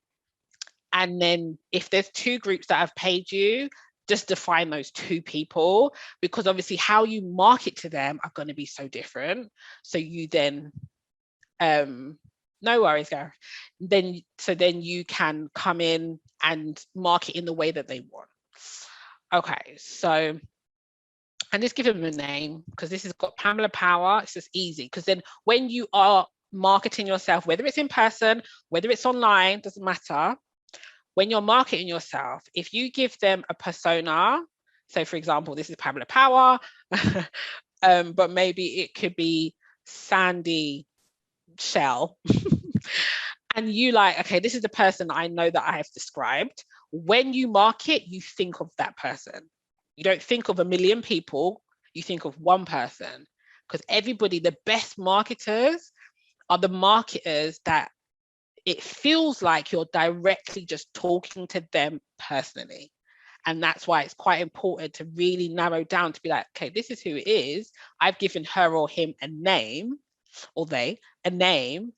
And then if there's 2 groups that have paid you, just define those 2 people, because obviously how you market to them are going to be so different. So you then, no worries, Gareth. Then you can come in and market in the way that they want. Okay, so, and just give them a name, because this has got Pamela Power. It's just easy, because then when you are marketing yourself, whether it's in person, whether it's online, doesn't matter. When you're marketing yourself, if you give them a persona, so for example, this is Pamela Power, but maybe it could be Sandy Shell, and you like, okay, this is the person I know that I have described. When you market, you think of that person. You don't think of a million people, you think of one person, because everybody, the best marketers are the marketers that it feels like you're directly just talking to them personally. And that's why it's quite important to really narrow down to be like, okay, this is who it is. I've given her or him a name, or they a name.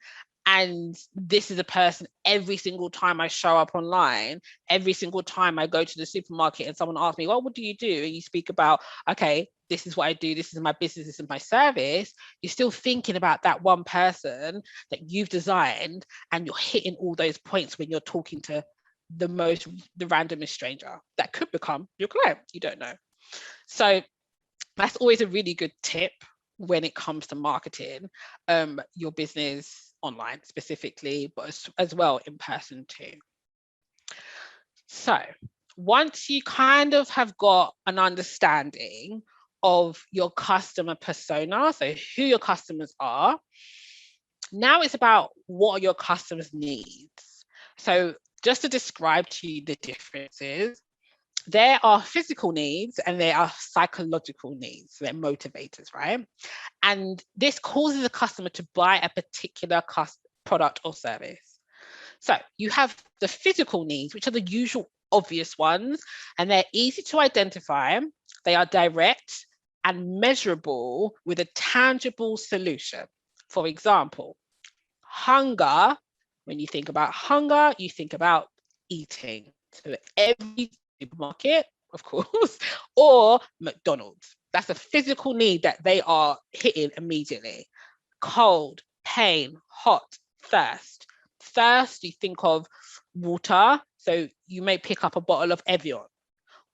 And this is a person every single time I show up online, every single time I go to the supermarket and someone asks me, well, what do you do? And you speak about, okay, this is what I do. This is my business. This is my service. You're still thinking about that one person that you've designed, and you're hitting all those points when you're talking to the randomest stranger that could become your client. You don't know. So that's always a really good tip when it comes to marketing your business online specifically, but as well in person too. So once you kind of have got an understanding of your customer persona, so who your customers are, now it's about what are your customers' needs. So just to describe to you the differences, there are physical needs and there are psychological needs. They're motivators, right? And this causes a customer to buy a particular product or service. So you have the physical needs, which are the usual obvious ones, and they're easy to identify. They are direct and measurable with a tangible solution. For example, hunger. When you think about hunger, you think about eating. So every supermarket, of course, or McDonald's. That's a physical need that they are hitting immediately. Cold, pain, hot, thirst. Thirst, you think of water. So you may pick up a bottle of Evian.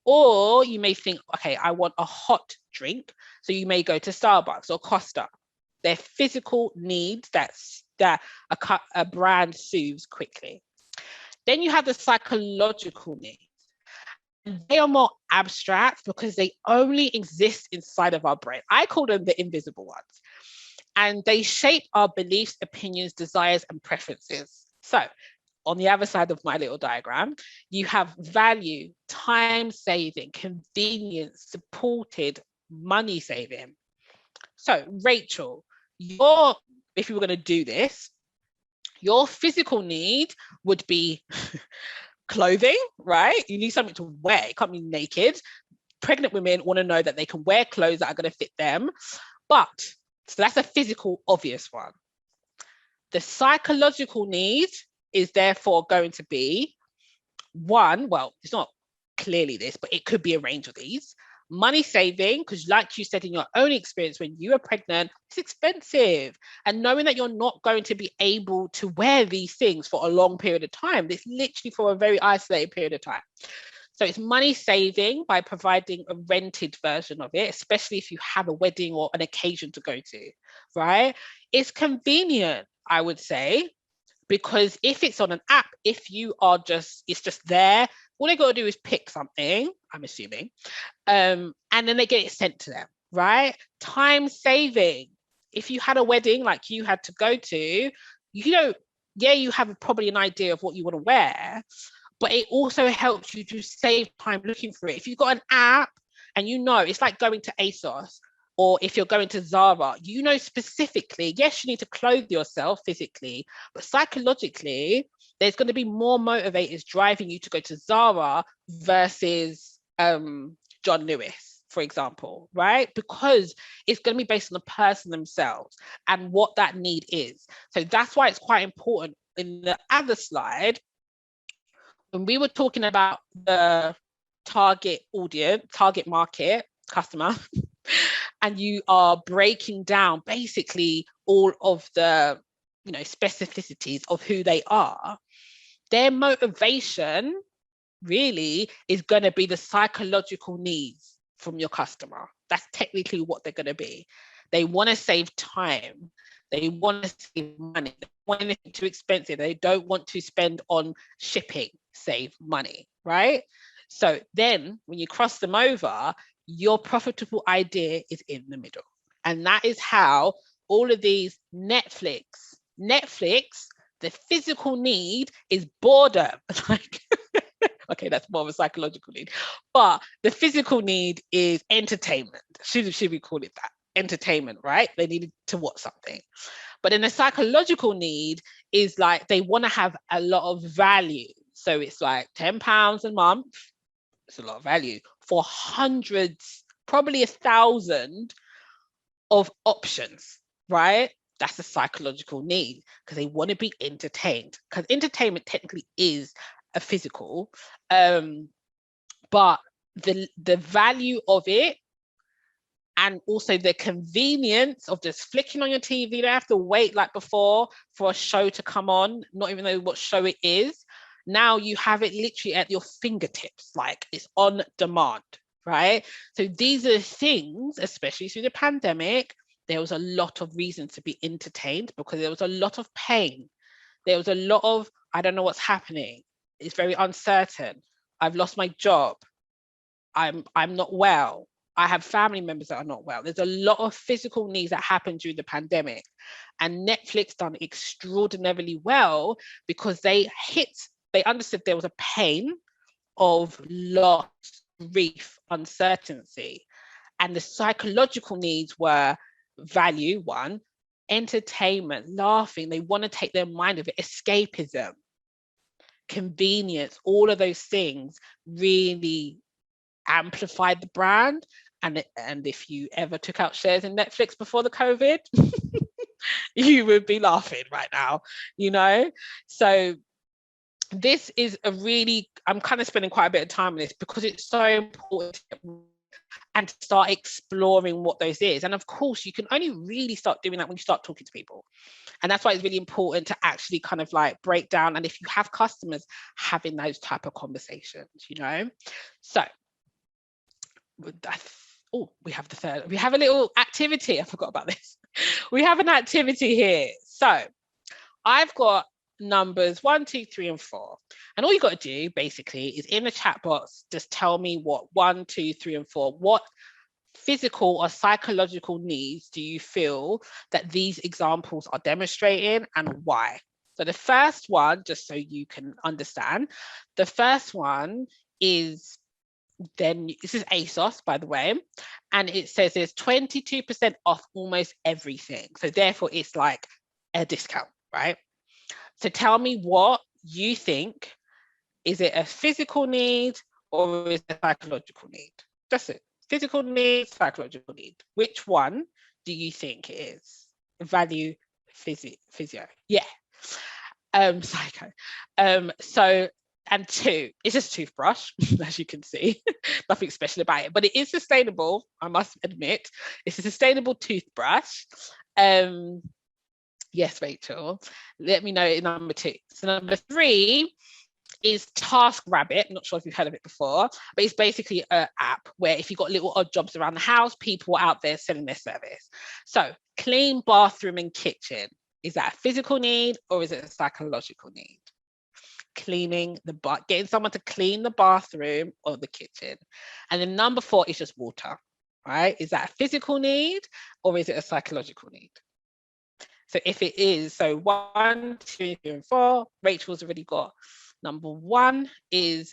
Or you may think, okay, I want a hot drink. So you may go to Starbucks or Costa. They're physical needs that a brand soothes quickly. Then you have the psychological needs. They are more abstract because they only exist inside of our brain. I call them the invisible ones. And they shape our beliefs, opinions, desires, and preferences. So on the other side of my little diagram, you have value, time saving, convenience, supported, money saving. So Rachel, if you were going to do this, your physical need would be clothing, right? You need something to wear. You can't be naked. Pregnant women want to know that they can wear clothes that are going to fit them. So that's a physical, obvious one. The psychological need is therefore going to be one, well, it's not clearly this, but it could be a range of these. Money saving, because like you said in your own experience, when you are pregnant, it's expensive. And knowing that you're not going to be able to wear these things for a long period of time, it's literally for a very isolated period of time. So it's money saving by providing a rented version of it, especially if you have a wedding or an occasion to go to, right? It's convenient, I would say, because if it's on an app, it's just there, all they got to do is pick something, I'm assuming, and then they get it sent to them, right? Time saving. If you had a wedding like you had to go to, you have probably an idea of what you want to wear, but it also helps you to save time looking for it. If you've got an app and it's like going to ASOS, or if you're going to Zara, specifically, yes, you need to clothe yourself physically, but psychologically, there's going to be more motivators driving you to go to Zara versus John Lewis, for example, right? Because it's going to be based on the person themselves and what that need is. So that's why it's quite important. In the other slide, when we were talking about the target audience, target market, customer, and you are breaking down basically all of the, you know, specificities of who they are, their motivation really is going to be the psychological needs from your customer. That's technically what they're going to be. They want to save time. They want to save money. They don't want anything too expensive. They don't want to spend on shipping, save money, right? So then when you cross them over, your profitable idea is in the middle. And that is how all of these Netflix, the physical need is boredom. Like, okay, that's more of a psychological need, but the physical need is entertainment. Should we call it that? Entertainment, right? They need to watch something. But then the psychological need is like they want to have a lot of value. So it's like £10 a month. It's a lot of value for hundreds, probably 1,000 of options, right? That's a psychological need because they want to be entertained, because entertainment technically is a physical, but the value of it, and also the convenience of just flicking on your TV. You don't have to wait like before for a show to come on, not even know what show it is. Now you have it literally at your fingertips, like it's on demand, right? So these are things, especially through the pandemic, there was a lot of reason to be entertained because there was a lot of pain. There was a lot of, I don't know what's happening. It's very uncertain. I've lost my job. I'm not well. I have family members that are not well. There's a lot of physical needs that happened during the pandemic, and Netflix done extraordinarily well because they understood there was a pain of loss, grief, uncertainty, and the psychological needs were value, one, entertainment, laughing. They want to take their mind off it, escapism, convenience, all of those things really amplified the brand. And if you ever took out shares in Netflix before the COVID, you would be laughing right now, you know? So this is a really, I'm kind of spending quite a bit of time on this because it's so important and to start exploring what those is. And of course, you can only really start doing that when you start talking to people. And that's why it's really important to actually kind of like break down. And if you have customers, having those type of conversations, you know? So, we have the third. We have a little activity. I forgot about this. We have an activity here. So I've got numbers 1, 2, 3, and 4. And all you got to do basically is in the chat box, just tell me what 1, 2, 3, and 4, what physical or psychological needs do you feel that these examples are demonstrating and why? So the first one, just so you can understand, the first one is, then this is ASOS, by the way, and it says there's 22% off almost everything. So therefore it's like a discount, right? So tell me what you think. Is it a physical need or is it a psychological need? That's it. Physical need, psychological need. Which one do you think it is? Value, physio. Yeah. Psycho. So, and 2, it's just a toothbrush, as you can see. Nothing special about it, but it is sustainable, I must admit. It's a sustainable toothbrush. Yes, Rachel. Let me know in number 2. So number 3 is TaskRabbit. I'm not sure if you've heard of it before, but it's basically an app where if you've got little odd jobs around the house, people are out there selling their service. So clean bathroom and kitchen. Is that a physical need or is it a psychological need? Cleaning getting someone to clean the bathroom or the kitchen. And then number 4 is just water, right? Is that a physical need or is it a psychological need? So if it is, so 1, 2, 3, and 4, Rachel's already got. Number 1 is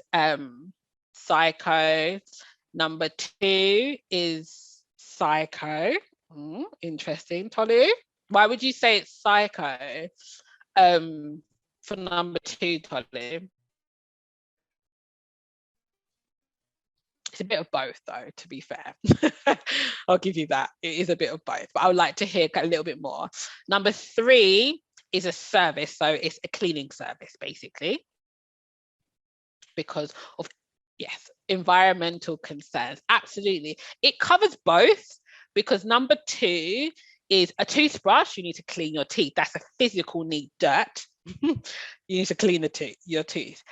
psycho. Number 2 is psycho. Interesting, Tolu. Why would you say it's psycho for number 2, Tolu? It's a bit of both, though, to be fair. I'll give you that. It is a bit of both, but I would like to hear a little bit more. Number 3 is a service. So it's a cleaning service, basically, because of, yes, environmental concerns. Absolutely. It covers both, because number 2 is a toothbrush. You need to clean your teeth. That's a physical need, dirt. You need to clean your tooth.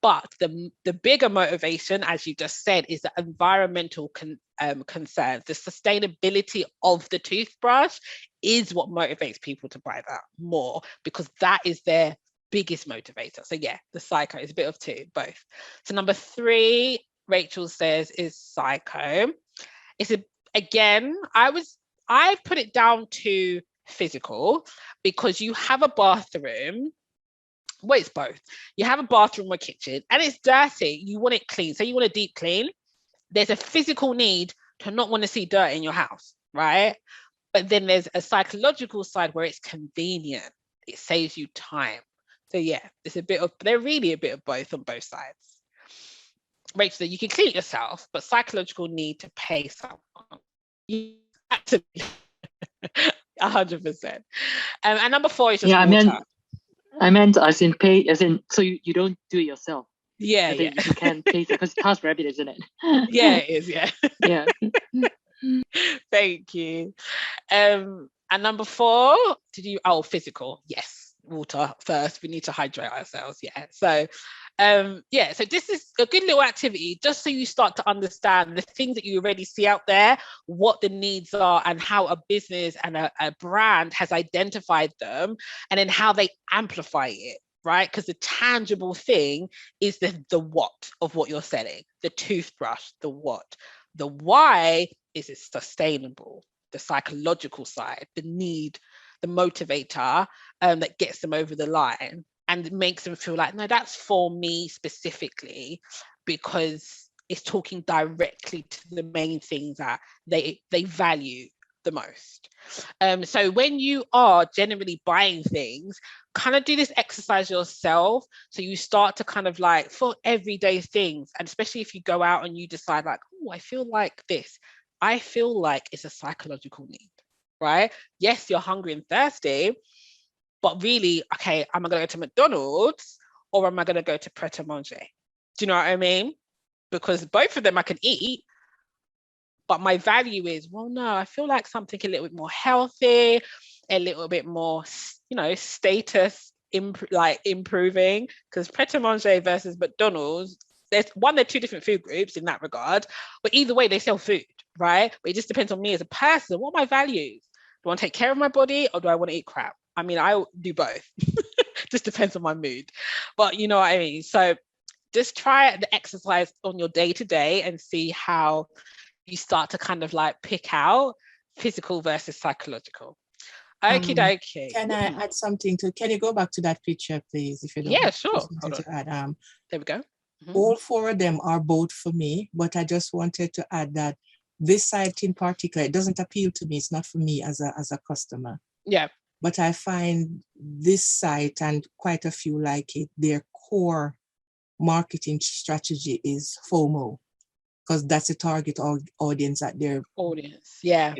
But the bigger motivation, as you just said, is the environmental concerns. The sustainability of the toothbrush is what motivates people to buy that more, because that is their biggest motivator. So yeah, the psycho is a bit of both. So number 3, Rachel says, is psycho. It's again, I put it down to physical, because you have a bathroom. Well, it's both. You have a bathroom or kitchen and it's dirty. You want it clean. So you want a deep clean. There's a physical need to not want to see dirt in your house, right? But then there's a psychological side where it's convenient. It saves you time. So yeah, they're really a bit of both on both sides. Rachel, you can clean it yourself, but psychological need to pay someone. You absolutely 100%. And number 4 is just water. I meant as in pay, as in, so you don't do it yourself. Yeah, You can pay, because TaskRabbit, isn't it? Yeah, it is, yeah. Yeah. Thank you. And number 4, physical. Yes, water first. We need to hydrate ourselves, yeah. So so this is a good little activity, just so you start to understand the things that you already see out there, what the needs are, and how a business and a brand has identified them, and then how they amplify it, right? Because the tangible thing is the what of what you're selling. The toothbrush, the what. The why is it's sustainable. The psychological side, the need, the motivator that gets them over the line. And it makes them feel like, no, that's for me specifically, because it's talking directly to the main things that they value the most. So when you are generally buying things, kind of do this exercise yourself. So you start to kind of like, for everyday things, and especially if you go out and you decide like, oh, I feel like this. I feel like it's a psychological need, right? Yes, you're hungry and thirsty, but really, okay, am I going to go to McDonald's or am I going to go to Pret a Manger? Do you know what I mean? Because both of them I can eat, but my value is, well, no, I feel like something a little bit more healthy, a little bit more, status improving. Because Pret a Manger versus McDonald's, they're 2 different food groups in that regard, but either way, they sell food, right? But it just depends on me as a person. What are my values? Do I want to take care of my body, or do I want to eat crap? I mean, I do both. Just depends on my mood. But you know what I mean? So just try the exercise on your day-to-day and see how you start to kind of like pick out physical versus psychological. Okie dokie. Can I add something can you go back to that picture, please, if you don't? Yeah, sure. To add, there we go. Mm-hmm. All 4 of them are both for me, but I just wanted to add that this site in particular, it doesn't appeal to me. It's not for me as a customer. Yeah. But I find this site and quite a few like it, their core marketing strategy is FOMO, because that's a target audience at their audience. Yeah.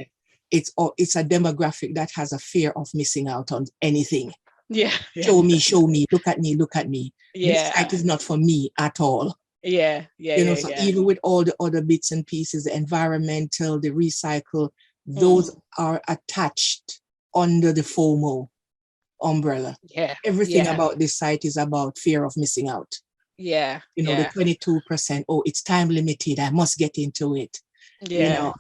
It's a demographic that has a fear of missing out on anything. Yeah. Show me, look at me. Yeah. This site is not for me at all. Yeah. Even with all the other bits and pieces, the environmental, the recycle, those are attached under the FOMO umbrella. Yeah. Everything about this site is about fear of missing out. Yeah. The 22%, it's time limited, I must get into it. Yeah.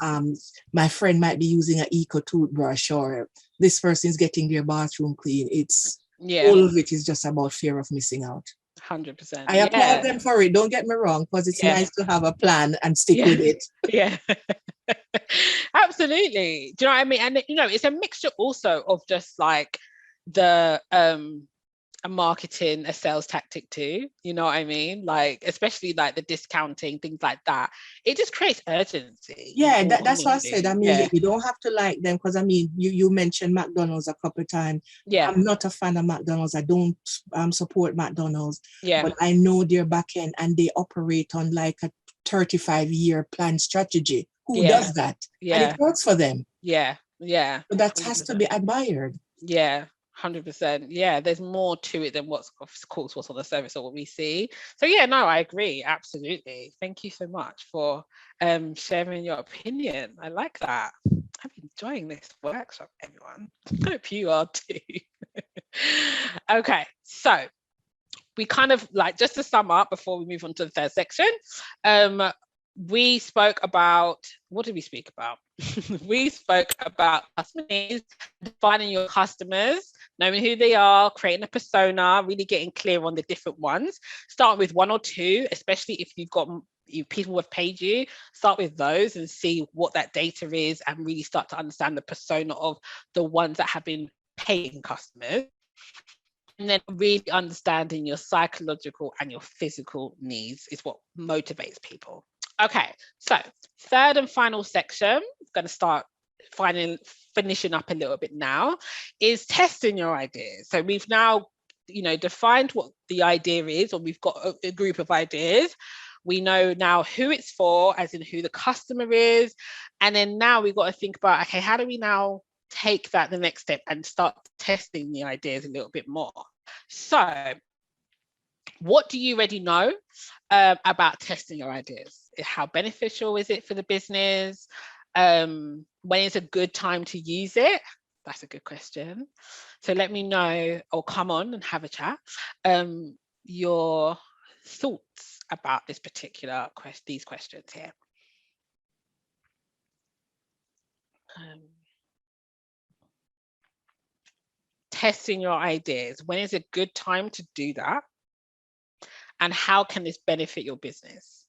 My friend might be using an eco toothbrush, or this person's getting their bathroom clean. It's all of it is just about fear of missing out. 100%. I applaud them for it. Don't get me wrong, because it's nice to have a plan and stick with it. Yeah. Absolutely. Do you know what I mean? And it's a mixture also of just like the a marketing, a sales tactic too. You know what I mean? Like, especially like the discounting, things like that. It just creates urgency. Yeah, that's what I said. I mean, you don't have to like them, because I mean, you mentioned McDonald's a couple of times. Yeah. I'm not a fan of McDonald's. I don't support McDonald's. Yeah. But I know their back end, and they operate on like a 35-year plan strategy. Who Yeah. does that? Yeah. And it works for them. Yeah. Yeah. But that 100%. has to be admired. Yeah. 100%. Yeah, there's more to it than what's, of course, what's on the surface or what we see. So yeah, no, I agree, absolutely. Thank you so much for sharing your opinion. I like that. I'm enjoying this workshop, everyone. I hope you are too. Okay, so we kind of, like, just to sum up before we move on to the third section, we spoke about, what did we speak about? We spoke about customer needs, defining your customers, knowing who they are, creating a persona, really getting clear on the different ones. Start with one or two, especially if you've got people who have paid you, start with those and see what that data is and really start to understand the persona of the ones that have been paying customers. And then really understanding your psychological and your physical needs is what motivates people. Okay, so third and final section, I'm going to start finishing up a little bit now, is testing your ideas. So we've now, defined what the idea is, or we've got a group of ideas. We know now who it's for, as in who the customer is. And then now we've got to think about, okay, how do we now take that the next step and start testing the ideas a little bit more? So what do you already know about testing your ideas? How beneficial is it for the business? When is a good time to use it? That's a good question. So let me know, or come on and have a chat, your thoughts about this particular these questions here. Testing your ideas. When is a good time to do that? And how can this benefit your business?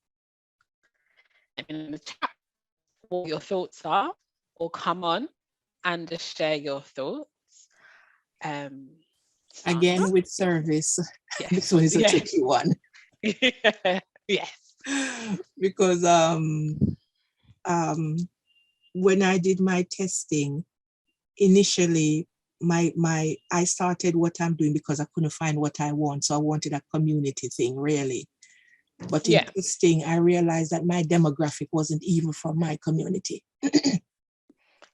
And in the chat, what your thoughts are, or come on and just share your thoughts. Again, with service, yes. This one is a tricky one. Yes. Because when I did my testing, initially, I started what I'm doing because I couldn't find what I want. So I wanted a community thing, really. But in testing, I realized that my demographic wasn't even from my community.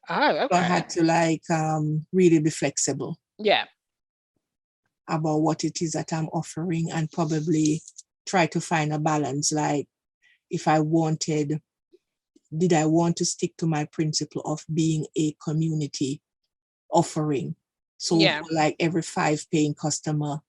Oh, okay. So I had to really be flexible. Yeah. About what it is that I'm offering, and probably try to find a balance. Like, if I wanted, did I want to stick to my principle of being a community offering? So like every 5 paying customer,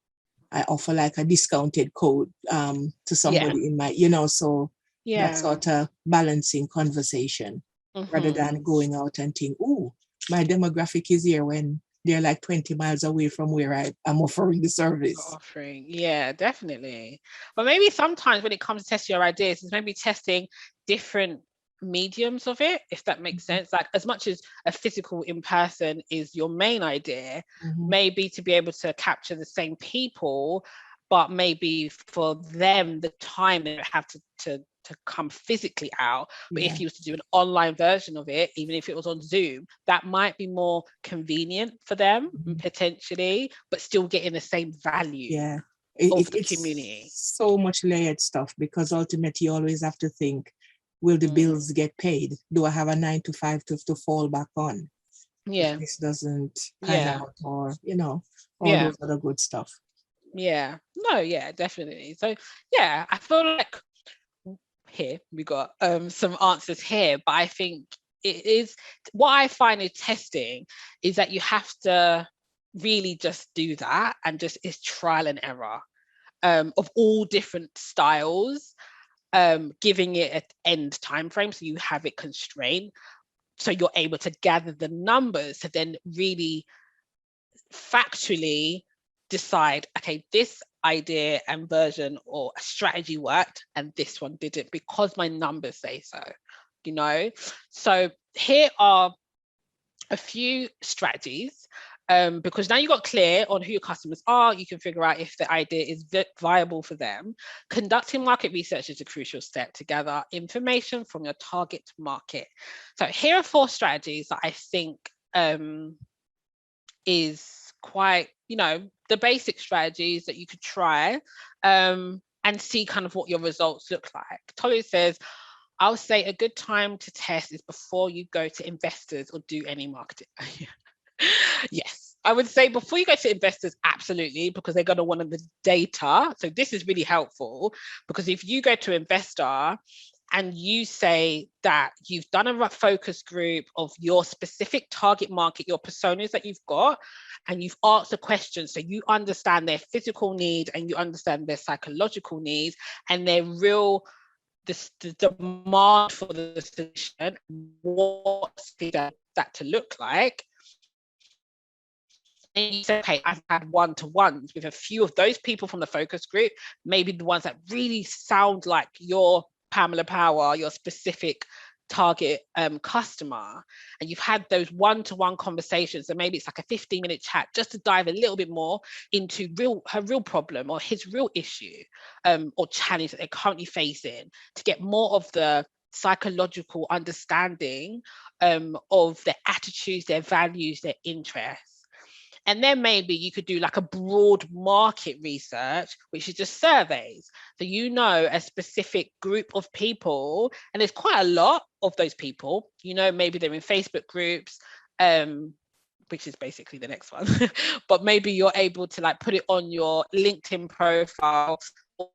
I offer like a discounted code to somebody in my, so that sort of balancing conversation, rather than going out and think, oh, my demographic is here when they're like 20 miles away from where I'm offering the service. Yeah, definitely. But maybe sometimes when it comes to testing your ideas, it's maybe testing different mediums of it, if that makes sense. Like, as much as a physical in-person is your main idea, maybe to be able to capture the same people, but maybe for them the time they have to come physically out. But if you was to do an online version of it, even if it was on Zoom, that might be more convenient for them potentially, but still getting the same value of the community. So much layered stuff, because ultimately you always have to think, will the bills get paid? Do I have a 9 to 5 to fall back on? If this doesn't pan out, or all those other good stuff. Yeah, no, yeah, definitely. So yeah, I feel like here we got some answers here, but I think it is, what I find is testing is that you have to really just do that, and just is trial and error of all different styles, giving it an end time frame so you have it constrained, so you're able to gather the numbers to then really factually decide, okay, this idea and version or strategy worked and this one didn't, because my numbers say so, So here are a few strategies, because now you got clear on who your customers are, you can figure out if the idea is viable for them. Conducting market research is a crucial step to gather information from your target market. So here are 4 strategies that I think is quite, the basic strategies that you could try. and see kind of what your results look like. Tolu says, I'll say a good time to test is before you go to investors or do any marketing. Yes, I would say before you go to investors, absolutely, because they're going to want the data. So this is really helpful, because if you go to investor and you say that you've done a focus group of your specific target market, your personas that you've got, and you've asked a question, so you understand their physical needs and you understand their psychological needs and their real the demand for the solution, what's that to look like. And you say, okay, I've had one-to-ones with a few of those people from the focus group, maybe the ones that really sound like your Pamela Power, your specific target customer, and you've had those one-to-one conversations, and maybe it's like a 15-minute chat just to dive a little bit more into her real problem or his real issue or challenge that they're currently facing, to get more of the psychological understanding of their attitudes, their values, their interests. And then maybe you could do like a broad market research, which is just surveys. So you know a specific group of people, and there's quite a lot of those people, you know, maybe they're in Facebook groups, which is basically the next one. But maybe you're able to like put it on your LinkedIn profile, or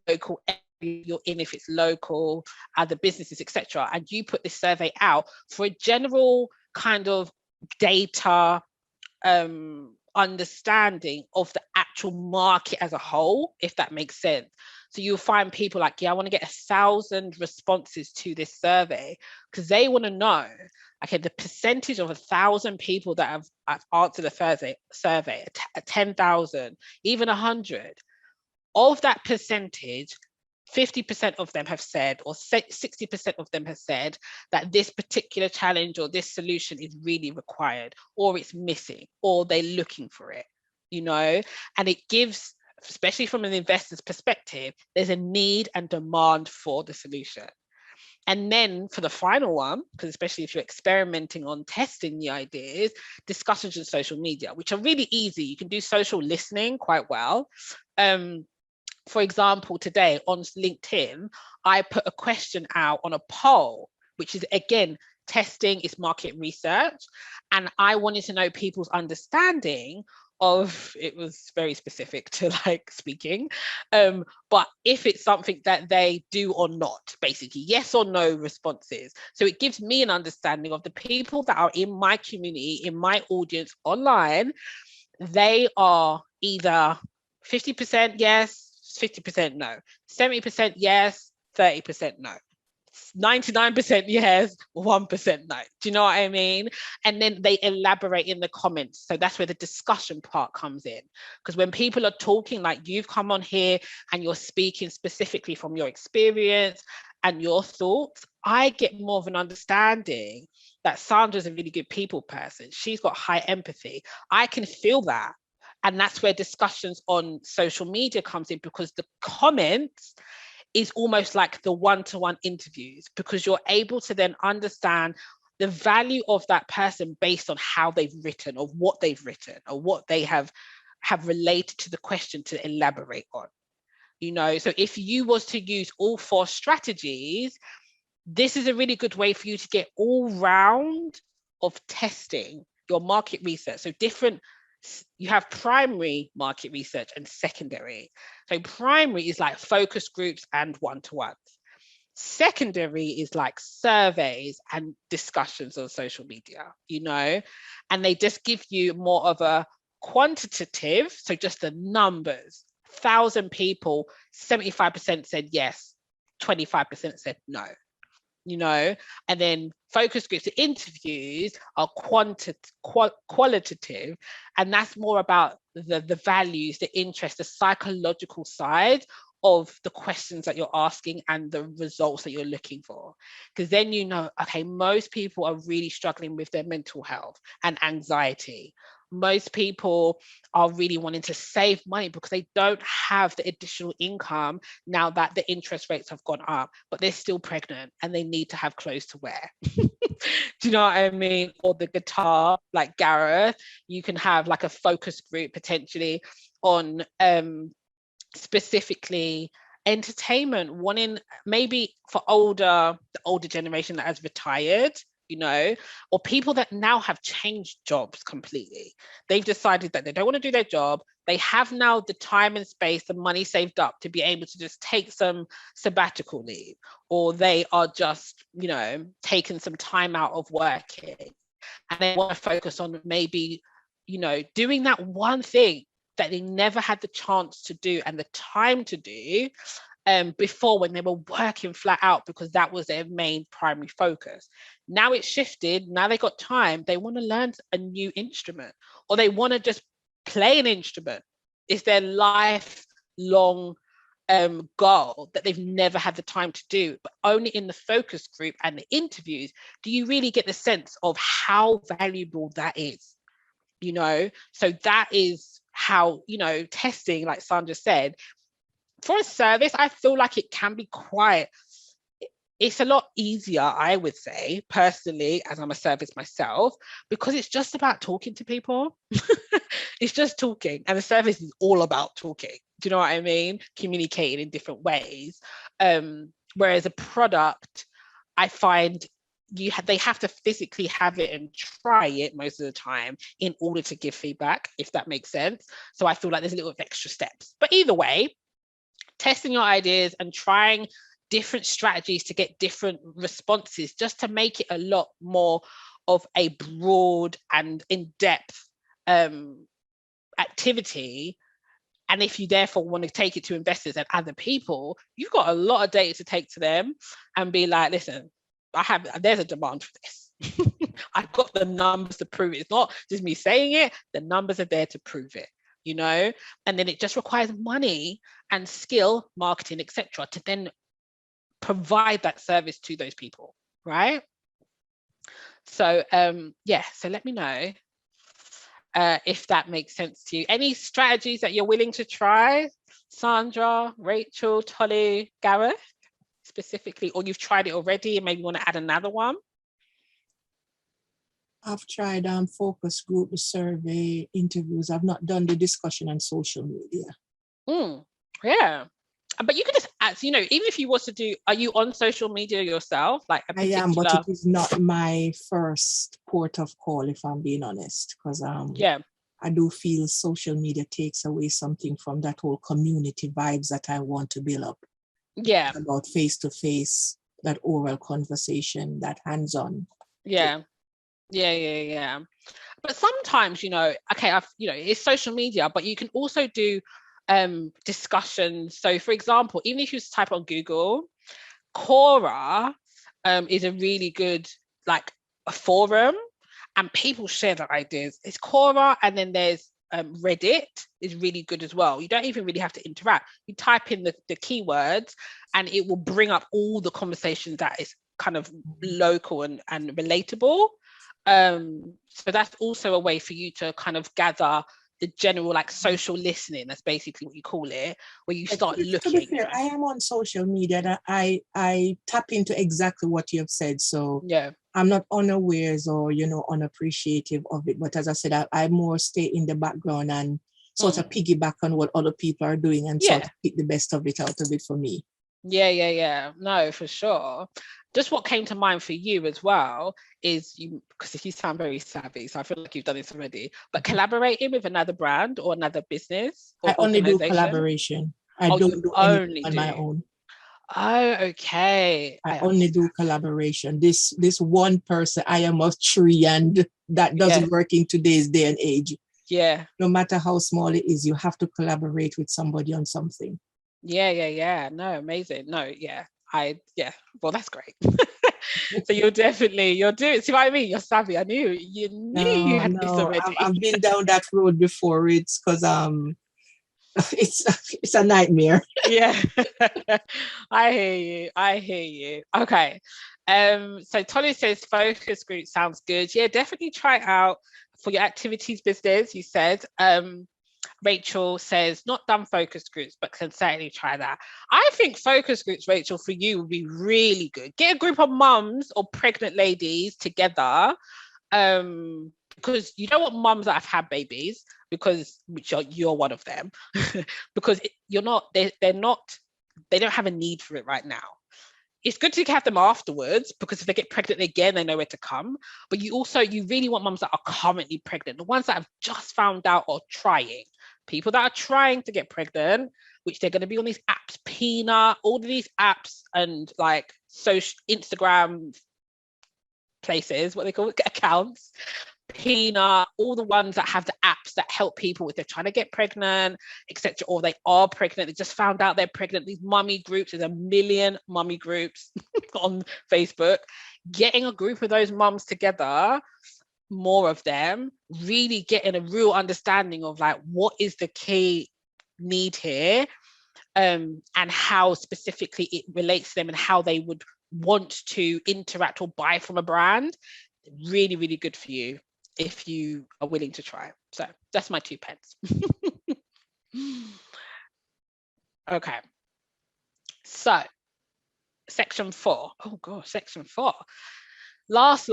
local area you're in if it's local, other businesses, etc. And you put this survey out for a general kind of data understanding of the actual market as a whole, if that makes sense. So you'll find people like, yeah, I want to get 1,000 responses to this survey, because they want to know, okay, the percentage of 1,000 people that have answered the survey, 10,000, even 100, of that percentage, 50% of them have said, or 60% of them have said that this particular challenge or this solution is really required, or it's missing, or they're looking for it, you know. And it gives, especially from an investor's perspective, there's a need and demand for the solution. And then for the final one, because especially if you're experimenting on testing the ideas, discussions on social media, which are really easy. You can do social listening quite well. For example, today on LinkedIn, I put a question out on a poll, which is, again, testing is market research. And I wanted to know people's understanding of, it was very specific to like speaking, but if it's something that they do or not, basically yes or no responses. So it gives me an understanding of the people that are in my community, in my audience online. They are either 50% yes, 50% no, 70% yes, 30% no, 99% yes, 1% no. Do you know what I mean? And then they elaborate in the comments. So that's where the discussion part comes in. Because when people are talking, like you've come on here and you're speaking specifically from your experience and your thoughts, I get more of an understanding that Sandra's a really good people person. She's got high empathy. I can feel that. And that's where discussions on social media comes in, because the comments is almost like the one-to-one interviews, because you're able to then understand the value of that person based on how they've written, or what they've written, or what they have related to the question to elaborate on. You know, so if you was to use all 4 strategies, this is a really good way for you to get all round of testing your market research. So you have primary market research and secondary. So primary is like focus groups and one-to-ones. Secondary is like surveys and discussions on social media, you know, and they just give you more of a quantitative, so just the numbers. 1,000 people, 75% said yes, 25% said no. You know, and then focus groups, interviews are qualitative, and that's more about the values, the interest, the psychological side of the questions that you're asking and the results that you're looking for. Because then you know, okay, most people are really struggling with their mental health and anxiety. Most people are really wanting to save money because they don't have the additional income now that the interest rates have gone up, but they're still pregnant and they need to have clothes to wear. Do you know what I mean? Or the guitar, like Gareth, you can have like a focus group potentially on specifically entertainment, wanting maybe for the older generation that has retired, you know, or people that now have changed jobs completely. They've decided that they don't want to do their job. They have now the time and space, the money saved up to be able to just take some sabbatical leave, or they are just, you know, taking some time out of working, and they want to focus on maybe, you know, doing that one thing that they never had the chance to do and the time to do before, when they were working flat out, because that was their main primary focus. Now it's shifted. Now they got time. They want to learn a new instrument, or they want to just play an instrument. It's their lifelong goal that they've never had the time to do. But only in the focus group and the interviews do you really get the sense of how valuable that is, you know. So that is how, you know, testing, like Sandra said, for a service, I feel like it can be quite, it's a lot easier, I would say, personally, as I'm a service myself, because it's just about talking to people. It's just talking, and the service is all about talking. Do you know what I mean? Communicating in different ways. Whereas a product, I find they have to physically have it and try it most of the time in order to give feedback, if that makes sense. So I feel like there's a little extra steps. But either way, testing your ideas and trying different strategies to get different responses, just to make it a lot more of a broad and in-depth activity. And if you therefore want to take it to investors and other people, you've got a lot of data to take to them and be like, listen, there's a demand for this. I've got the numbers to prove it. It's not just me saying it, the numbers are there to prove it, you know. And then it just requires money and skill, marketing, etc., to then provide that service to those people, right? So yeah, so let me know if that makes sense to you. Any strategies that you're willing to try, Sandra, Rachel, Tolly, Gareth, specifically, or you've tried it already and maybe want to add another one? I've tried focus group, the survey, interviews. I've not done the discussion on social media. Yeah, but you could just ask, you know, even if you was to do, are you on social media yourself? Like a particular... I am, but it is not my first port of call, if I'm being honest, because yeah, I do feel social media takes away something from that whole community vibes that I want to build up. Yeah, about face-to-face, that oral conversation, that hands-on. Yeah. But sometimes, you know, okay, you know, it's social media, but you can also do discussions. So for example, even if you type on Google, Quora is a really good, like, a forum, and people share their ideas. It's Quora, and then there's Reddit is really good as well. You don't even really have to interact. You type in the keywords and it will bring up all the conversations that is kind of local and relatable. So that's also a way for you to kind of gather the general, like, social listening. That's basically what you call it, where you start looking. To be fair, I am on social media that I tap into exactly what you have said. So yeah, I'm not unawares or, you know, unappreciative of it. But as I said, I more stay in the background and sort of piggyback on what other people are doing and sort of pick the best of it out of it for me. Yeah. No, for sure. Just what came to mind for you as well is because you sound very savvy, so I feel like you've done this already, but collaborating with another brand or another business or I only do collaboration. I don't do anything on my own. Oh, okay. I only do collaboration. This one person, I am a tree, and that doesn't work in today's day and age. Yeah. No matter how small it is, you have to collaborate with somebody on something. Yeah. No, amazing. No, yeah. Well, that's great. So you're doing, see what I mean? You're savvy. I knew you had this already. I've been down that road before. It's because it's a nightmare. Yeah. I hear you. Okay. So Tolly says focus group sounds good. Yeah, definitely try it out for your activities business, you said. Rachel says not done focus groups, but can certainly try that. I think focus groups, Rachel, for you would be really good. Get a group of mums or pregnant ladies together, because you know what, mums that have had babies, because you're one of them, because they don't have a need for it right now. It's good to have them afterwards, because if they get pregnant again, they know where to come. But you really want mums that are currently pregnant, the ones that have just found out or trying. People that are trying to get pregnant, which they're going to be on these apps, Peanut, all of these apps, and like social Instagram places, what they call it, accounts, Peanut, all the ones that have the apps that help people if they're trying to get pregnant, etc., or they are pregnant, they just found out they're pregnant. These mummy groups, there's a million mummy groups on Facebook. Getting a group of those mums together, more of them, really getting a real understanding of like what is the key need here, and how specifically it relates to them and how they would want to interact or buy from a brand. Really, really good for you if you are willing to try. So that's my 2 pence. Okay. So section 4. Oh gosh, section 4. Last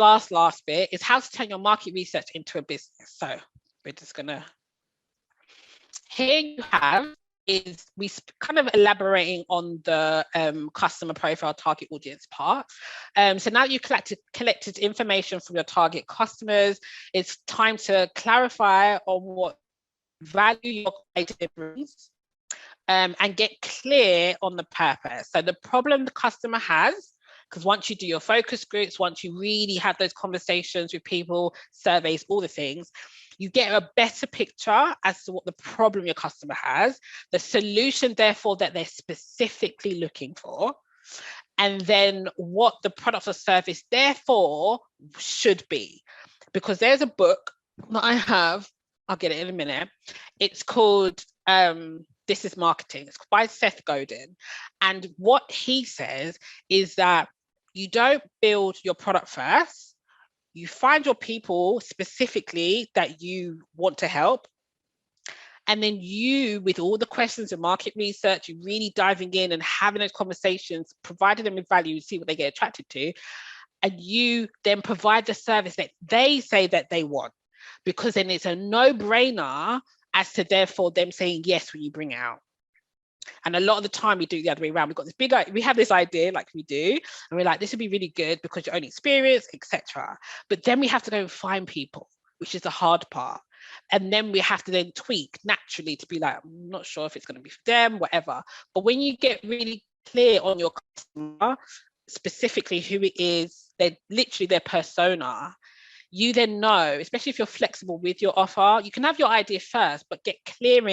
bit is how to turn your market research into a business. So we're just gonna, here you have is we kind of elaborating on the customer profile target audience part. So now you collected information from your target customers, it's time to clarify on what value your creative brings, and get clear on the purpose. So the problem the customer has, because once you do your focus groups, once you really have those conversations with people, surveys, all the things, you get a better picture as to what the problem your customer has, the solution, therefore, that they're specifically looking for, and then what the product or service, therefore, should be. Because there's a book that I have, I'll get it in a minute. It's called This is Marketing. It's by Seth Godin. And what he says is that you don't build your product first. You find your people specifically that you want to help. And then you, with all the questions and market research, you really diving in and having those conversations, providing them with value, see what they get attracted to. And you then provide the service that they say that they want, because then it's a no-brainer as to therefore them saying yes when you bring it out. And a lot of the time we do the other way around. We've got this we have this idea like we do, and we're like, this would be really good because your own experience, etc. But then we have to go and find people, which is the hard part. And then we have to then tweak naturally to be like, I'm not sure if it's going to be for them, whatever. But when you get really clear on your customer, specifically who it is, they're literally their persona, you then know, especially if you're flexible with your offer, you can have your idea first, but get clear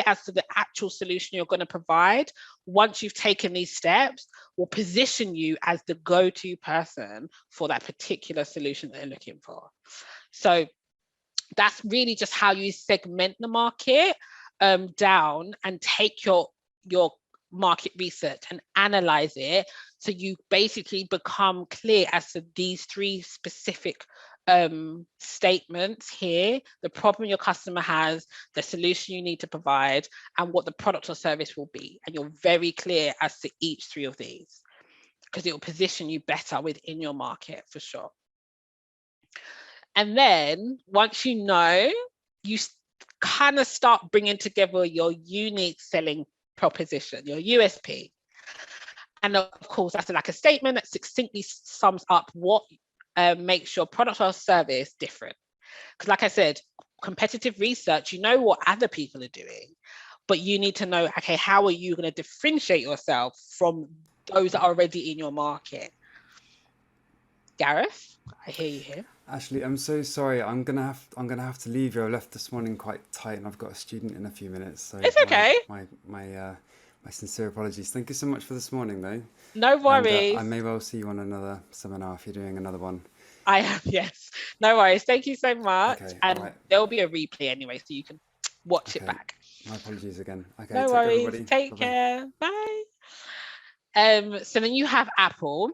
as to the actual solution you're going to provide. Once you've taken these steps, will position you as the go-to person for that particular solution that they're looking for. So that's really just how you segment the market down and take your market research and analyze it, so you basically become clear as to these 3 specific statements here: the problem your customer has, the solution you need to provide, and what the product or service will be. And you're very clear as to each 3 of these, because it will position you better within your market for sure. And then once you know, you kind of start bringing together your unique selling proposition, your USP. And of course, that's like a statement that succinctly sums up what makes your product or service different. Because like I said, competitive research, you know what other people are doing, but you need to know, okay, how are you going to differentiate yourself from those that are already in your market? Gareth, I hear you here. Ashley, I'm so sorry. I'm gonna have to leave you. I left this morning quite tight, and I've got a student in a few minutes. So it's okay. My sincere apologies. Thank you so much for this morning, though. No worries. And, I may well see you on another seminar if you're doing another one. I am, yes. No worries. Thank you so much. Okay, and right. There'll be a replay anyway, so you can watch it back. My apologies again. Okay. No worries. Take care. Bye. So then you have Apple.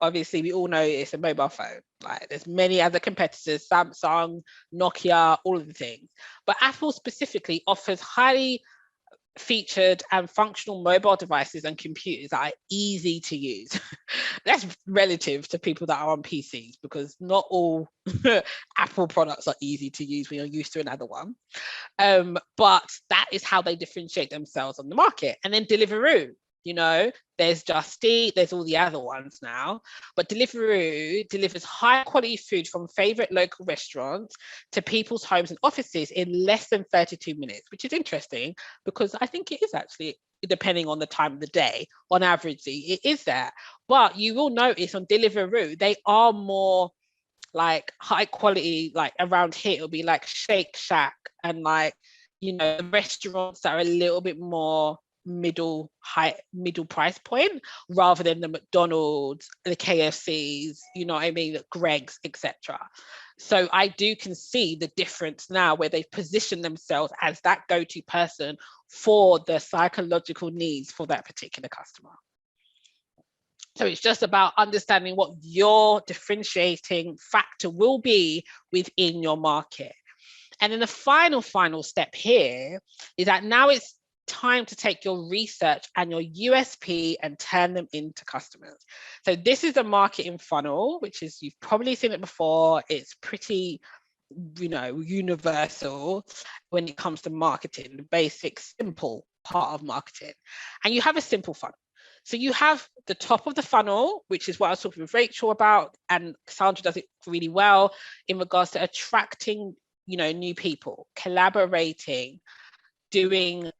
Obviously, we all know it's a mobile phone. Like, there's many other competitors, Samsung, Nokia, all of the things. But Apple specifically offers highly featured and functional mobile devices and computers that are easy to use. That's relative to people that are on PCs, because not all Apple products are easy to use when you're used to another one. But that is how they differentiate themselves on the market. And then Deliveroo, you know, there's Just Eat, there's all the other ones now, but Deliveroo delivers high quality food from favorite local restaurants to people's homes and offices in less than 32 minutes, which is interesting, because I think it is actually, depending on the time of the day, on average, it is that. But you will notice on Deliveroo, they are more like high quality, like around here, it'll be like Shake Shack and like, you know, restaurants that are a little bit more middle price point, rather than the McDonald's, the KFCs, you know what I mean, the Greg's, etc. So I do concede the difference now, where they've positioned themselves as that go-to person for the psychological needs for that particular customer. So it's just about understanding what your differentiating factor will be within your market. And then the final step here is that now it's time to take your research and your USP and turn them into customers. So this is a marketing funnel, which is, you've probably seen it before. It's pretty, you know, universal when it comes to marketing, the basic, simple part of marketing. And you have a simple funnel. So you have the top of the funnel, which is what I was talking with Rachel about, and Sandra does it really well in regards to attracting, you know, new people, collaborating, doing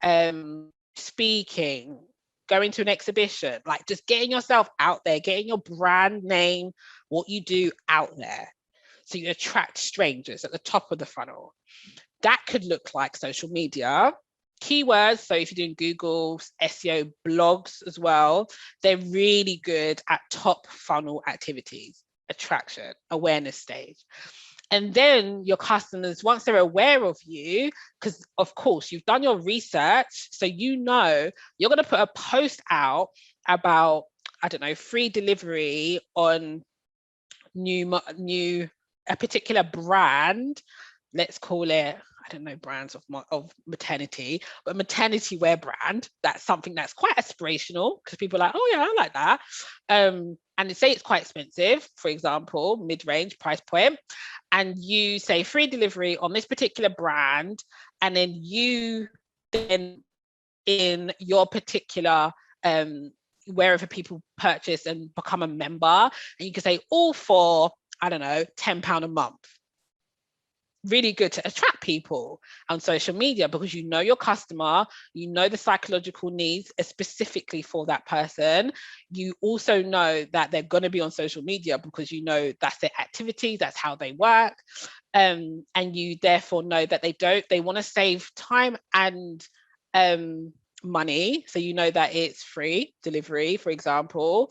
speaking, going to an exhibition, like just getting yourself out there, getting your brand name, what you do out there. So you attract strangers at the top of the funnel. That could look like social media, keywords. So if you're doing Google, SEO, blogs as well, they're really good at top funnel activities, attraction, awareness stage. And then your customers, once they're aware of you, because of course you've done your research, so you know you're going to put a post out about, I don't know, free delivery on a particular brand. Let's call it, I don't know, brands of maternity, but maternity wear brand. That's something that's quite aspirational, because people are like, oh yeah, I like that. And they say it's quite expensive, for example, mid-range price point. And you say free delivery on this particular brand, and then you then in your particular wherever people purchase and become a member, and you can say all for, I don't know, £10 a month. Really good to attract people on social media, because you know your customer, you know the psychological needs specifically for that person. You also know that they're going to be on social media because you know that's their activity, that's how they work. And you therefore know that they want to save time and money. So you know that it's free delivery, for example,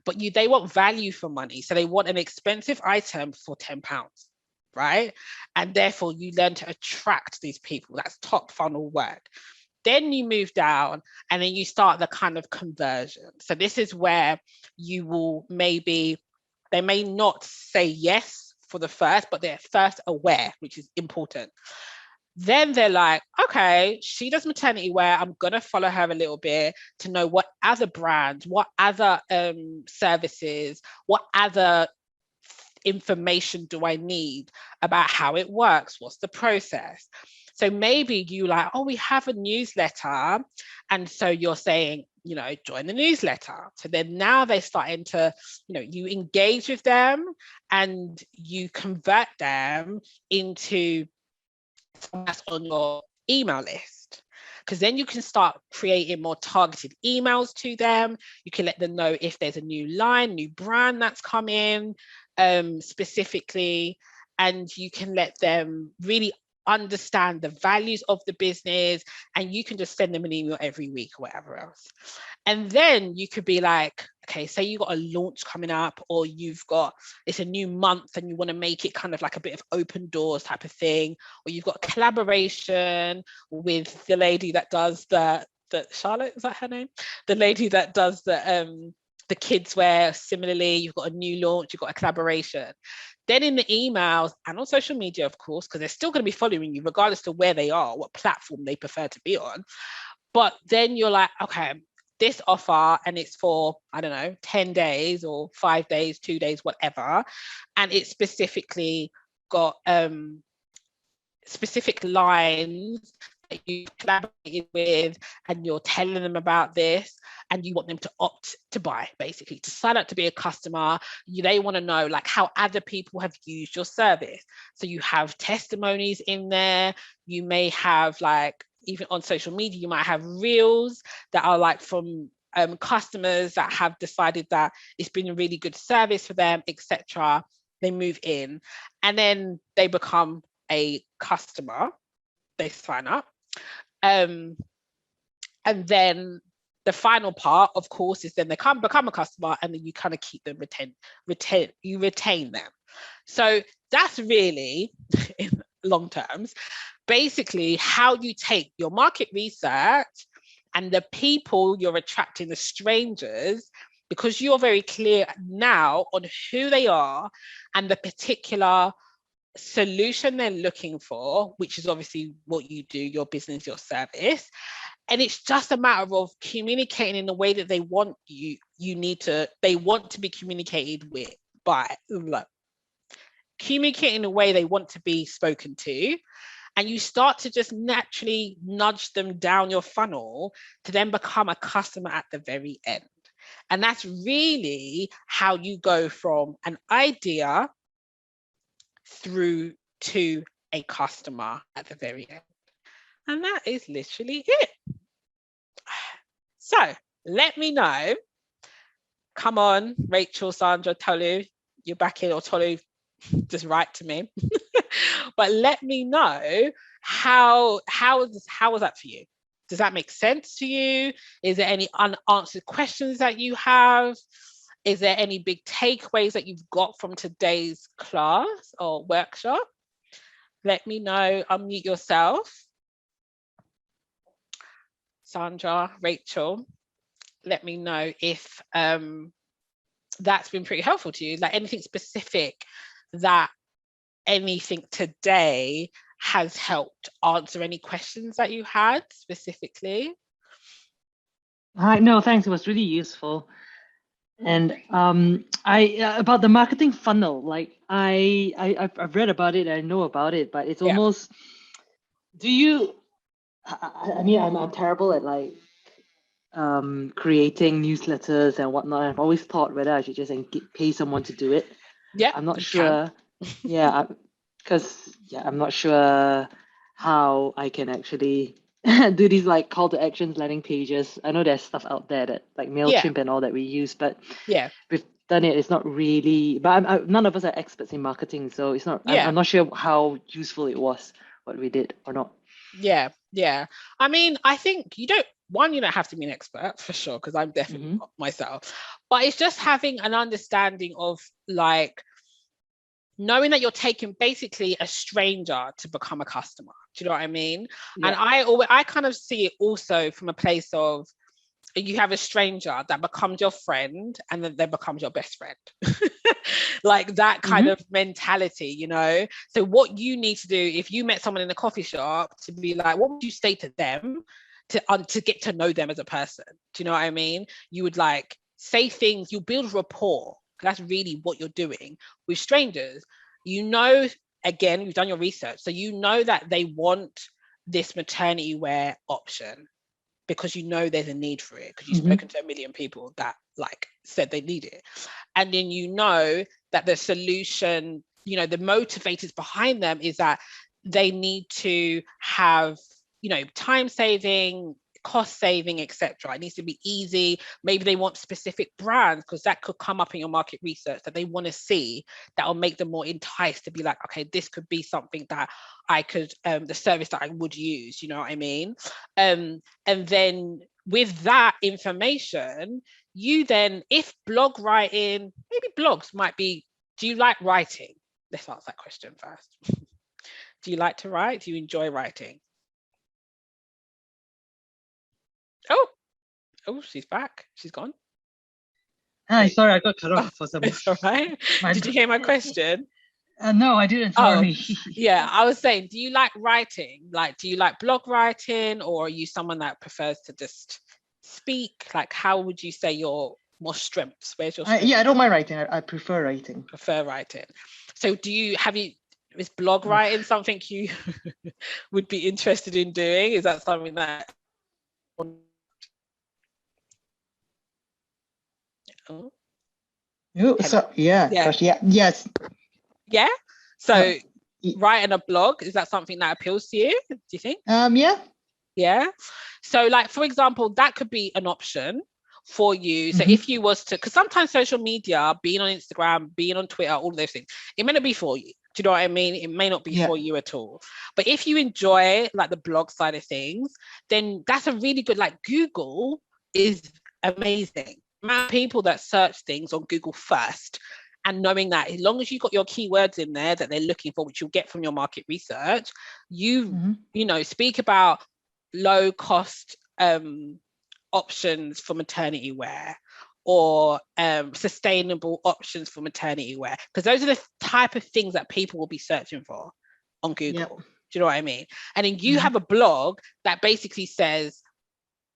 but they want value for money. So they want an expensive item for £10. Right? And therefore you learn to attract these people. That's top funnel work. Then you move down and then you start the kind of conversion. So this is where you will they may not say yes for the first, but they're first aware, which is important. Then they're like, okay, she does maternity wear. I'm going to follow her a little bit to know what other brands, what other services, what other information do I need about how it works? What's the process? So maybe you like, oh, we have a newsletter. And so you're saying, you know, join the newsletter. So then now they're starting to, you know, you engage with them and you convert them into someone that's on your email list. Because then you can start creating more targeted emails to them. You can let them know if there's a new line, new brand that's come in specifically, and you can let them really understand the values of the business, and you can just send them an email every week or whatever else. And then you could be like, okay, say you've got a launch coming up, or it's a new month and you want to make it kind of like a bit of open doors type of thing, or you've got collaboration with the lady that does the Charlotte, is that her name? The lady that does the kids wear. Similarly, you've got a new launch, you've got a collaboration. Then in the emails and on social media, of course, because they're still going to be following you regardless of where they are, what platform they prefer to be on, But then you're like, okay, this offer, and it's for, I don't know, 10 days or 5 days, 2 days, whatever. And it's specifically got specific lines that you collaborated with, and you're telling them about this, and you want them to opt to buy, basically to sign up to be a customer. They want to know like how other people have used your service. So you have testimonies in there. You may have, like, even on social media, you might have reels that are like from customers that have decided that it's been a really good service for them, etc. They move in, and then they become a customer. They sign up, and then the final part, of course, is then they become a customer, and then you kind of keep them, retain them. So that's really, in long terms, basically how you take your market research and the people you're attracting, the strangers, because you're very clear now on who they are and the particular solution they're looking for, which is obviously what you do, your business, your service. And it's just a matter of communicating in the way that they want they want to be communicated with, communicate in a way they want to be spoken to. And you start to just naturally nudge them down your funnel to then become a customer at the very end. And that's really how you go from an idea through to a customer at the very end. And that is literally it. So let me know. Come on, Rachel, Sandra, Tolu, you're back in, or Tolu, just write to me. But let me know how was that for you? Does that make sense to you? Is there any unanswered questions that you have? Is there any big takeaways that you've got from today's class or workshop? Let me know. Unmute yourself. Sandra, Rachel, let me know if that's been pretty helpful to you. Like anything specific that anything today has helped answer any questions that you had specifically. No, thanks. It was really useful. And about the marketing funnel, like I've read about it, I know about it, but it's almost, I mean, I'm terrible at like creating newsletters and whatnot. I've always thought whether I should just pay someone to do it. Yeah, I'm not sure. Because I'm not sure how I can actually do these like call to actions, landing pages. I know there's stuff out there that like MailChimp and all that we use, but we've done it. It's not really. But none of us are experts in marketing, so it's not. I'm not sure how useful it was what we did or not. Yeah. I mean, I think you don't have to be an expert for sure, because I'm definitely not myself. But it's just having an understanding of like knowing that you're taking basically a stranger to become a customer. Do you know what I mean? And I kind of see it also from a place of, you have a stranger that becomes your friend, and then becomes your best friend. Like that kind of mentality, you know? So what you need to do, if you met someone in a coffee shop, to be like, what would you say to them to get to know them as a person? Do you know what I mean? You would like say things, you build rapport. That's really what you're doing with strangers. You know, again, you've done your research, so you know that they want this maternity wear option, because you know there's a need for it, because you've spoken to a million people that like said they need it. And then you know that the solution, you know, the motivators behind them is that they need to have, you know, time saving, cost saving, etc. It needs to be easy. Maybe they want specific brands, because that could come up in your market research that they want to see, that will make them more enticed to be like, okay, this could be something that I could, the service that I would use, you know what I mean? And then with that information, you then, if blog writing, maybe blogs might be, do you like writing? Let's answer that question first. Do you like to write? Do you enjoy writing? Oh, she's back. She's gone. Hi, sorry, I got cut off for some. It's all right. Did you hear my question? No, I didn't. Oh, Sorry. yeah. I was saying, do you like writing? Like, do you like blog writing, or are you someone that prefers to just speak? Like, how would you say your more strengths? Where's your strength? Yeah, I don't mind writing. I prefer writing. Prefer writing. So is blog writing something you would be interested in doing? Is that something that Gosh, yes. Yeah. So writing a blog, is that something that appeals to you, do you think? Yeah. So like, for example, that could be an option for you. So if you was to, because sometimes social media, being on Instagram, being on Twitter, all of those things, it may not be for you. Do you know what I mean? It may not be for you at all. But if you enjoy like the blog side of things, then that's a really good, like Google is amazing. The amount of people that search things on Google first, and knowing that as long as you've got your keywords in there that they're looking for, which you'll get from your market research, you know, speak about low cost options for maternity wear, or sustainable options for maternity wear, because those are the type of things that people will be searching for on Google. Do you know what I mean? And then you have a blog that basically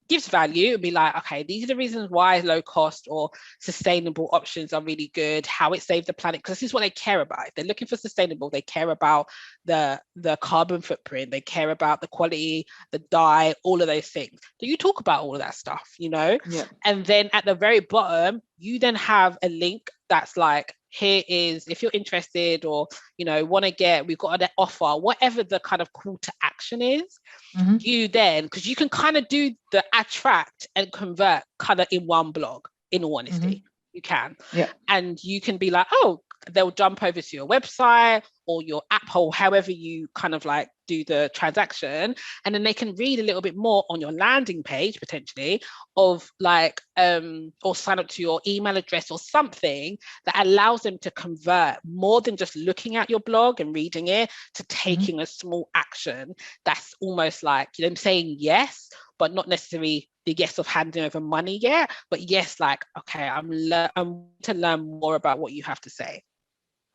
gives value and be like, okay, these are the reasons why low cost or sustainable options are really good, how it saves the planet, because this is what they care about. If they're looking for sustainable, they care about the carbon footprint, they care about the quality, the dye, all of those things. So you talk about all of that stuff, you know? And then at the very bottom, you then have a link that's like, here is, if you're interested, or, you know, want to get, we've got an offer, whatever the kind of call to action is, you then, because you can kind of do the attract and convert kind of in one blog, in all honesty, you can. And you can be like, oh, they'll jump over to your website or your app, or however you kind of like do the transaction, and then they can read a little bit more on your landing page potentially of like or sign up to your email address or something that allows them to convert more than just looking at your blog and reading it, to taking a small action that's almost like them saying yes, but not necessarily the yes of handing over money yet, but yes, like, okay, I'm to learn more about what you have to say.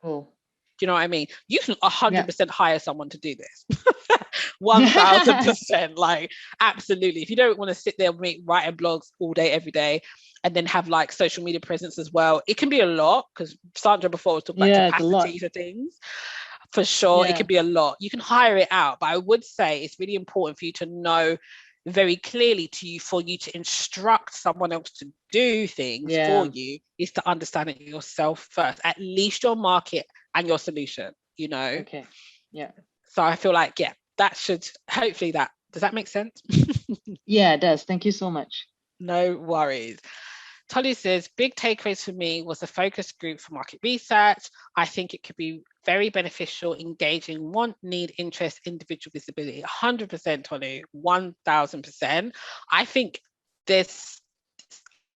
Do you know what I mean? You can 100% hire someone to do this. 1000%. Like, absolutely. If you don't want to sit there writing blogs all day, every day, and then have like social media presence as well, it can be a lot, because Sandra before was talking about capacity for things. For sure, it can be a lot. You can hire it out, but I would say it's really important for you to know very clearly for you to instruct someone else to do things for you, is to understand it yourself first, at least your market and your solution, you know? So I feel like, that should, hopefully does that make sense? Yeah, it does. Thank you so much. No worries. Tolly says, big takeaways for me was a focus group for market research. I think it could be very beneficial, engaging want, need, interest, individual visibility. 100%, Tolly, 1000%. I think this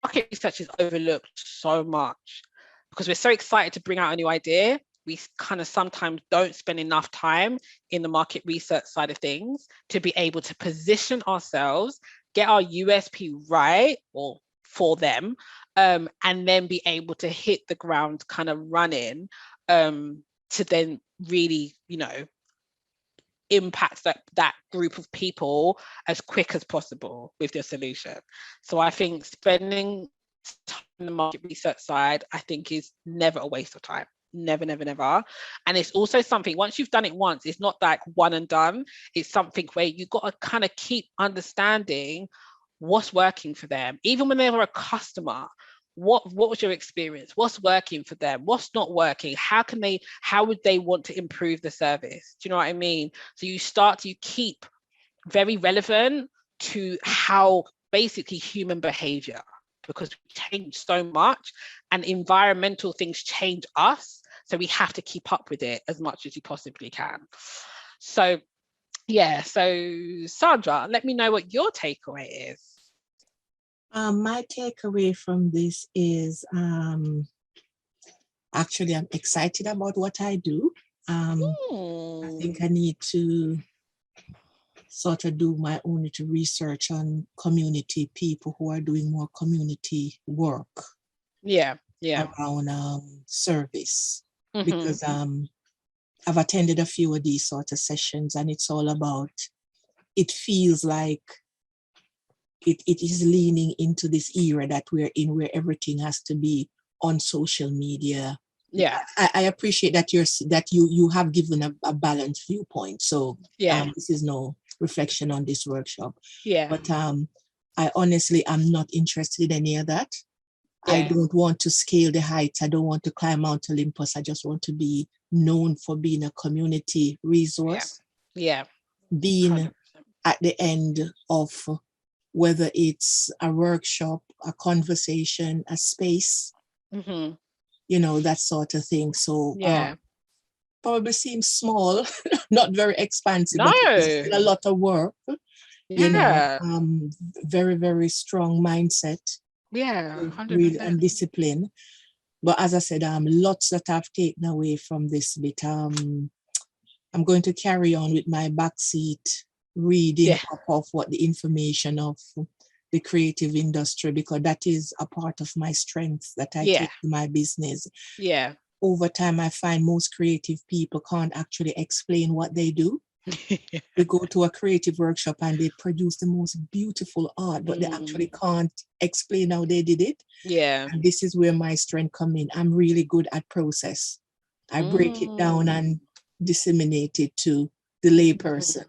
market research is overlooked so much because we're so excited to bring out a new idea. We kind of sometimes don't spend enough time in the market research side of things to be able to position ourselves, get our USP right, or for them, and then be able to hit the ground kind of running, to then really, you know, impact that group of people as quick as possible with your solution. So I think spending time on the market research side, I think, is never a waste of time. Never, never, never. And it's also something, once you've done it once, it's not like one and done. It's something where you've got to kind of keep understanding what's working for them. Even when they were a customer, what was your experience? What's working for them? What's not working? How would they want to improve the service? Do you know what I mean? So you keep very relevant to how basically human behavior, because we change so much and environmental things change us. So we have to keep up with it as much as you possibly can. So so Sandra, let me know what your takeaway is. My takeaway from this is actually I'm excited about what I do. I think I need to sort of do my own little research on community people who are doing more community work. Around service, because I've attended a few of these sort of sessions, and it's all about, it feels like it is leaning into this era that we're in, where everything has to be on social media. Yeah. I appreciate that you have given a balanced viewpoint. So this is no reflection on this workshop. Yeah. But I honestly am not interested in any of that. Yeah. I don't want to scale the heights. I don't want to climb Mount Olympus. I just want to be known for being a community resource. Yeah. Being 100%. at the end of, whether it's a workshop, a conversation, a space, that sort of thing. So probably seems small, not very expansive, but it's still a lot of work. Very, very strong mindset. Yeah, 100%. Really, and discipline. But as I said, lots that I've taken away from this bit. I'm going to carry on with my backseat reading up of what the information of the creative industry, because that is a part of my strength that I take to my business. Yeah. Over time, I find most creative people can't actually explain what they do. They go to a creative workshop and they produce the most beautiful art, but they actually can't explain how they did it. Yeah. And this is where my strength comes in. I'm really good at process. I break it down and disseminate it to the layperson.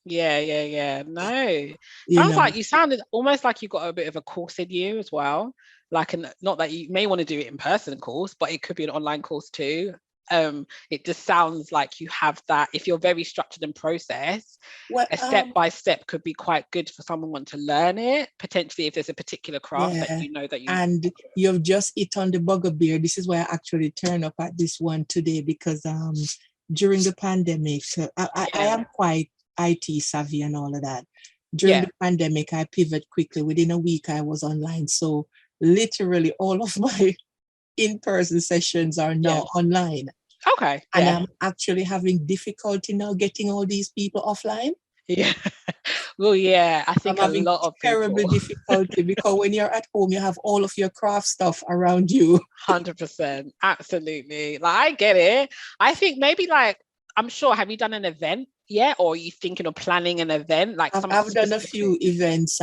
Yeah. No. Sounds like you sounded almost like you got a bit of a course in you as well. Like, not that you may want to do it in person course, but it could be an online course too. It just sounds like you have that. If you're very structured and process, a step by step could be quite good for someone to learn it, potentially if there's a particular craft that you know that you. And you've just hit on the bugbear. This is why I actually turned up at this one today, because during the pandemic, I am quite IT savvy and all of that. During the pandemic, I pivoted quickly. Within a week, I was online. So literally all of my in-person sessions are now online. Okay. And I'm actually having difficulty now getting all these people offline. Yeah. Well, I think I'm having a lot of terrible difficulty, because when you're at home, you have all of your craft stuff around you. 100%. Absolutely. Like, I get it. I think maybe, like, I'm sure, have you done an event yet, or are you thinking of planning an event? Like, I've done a few events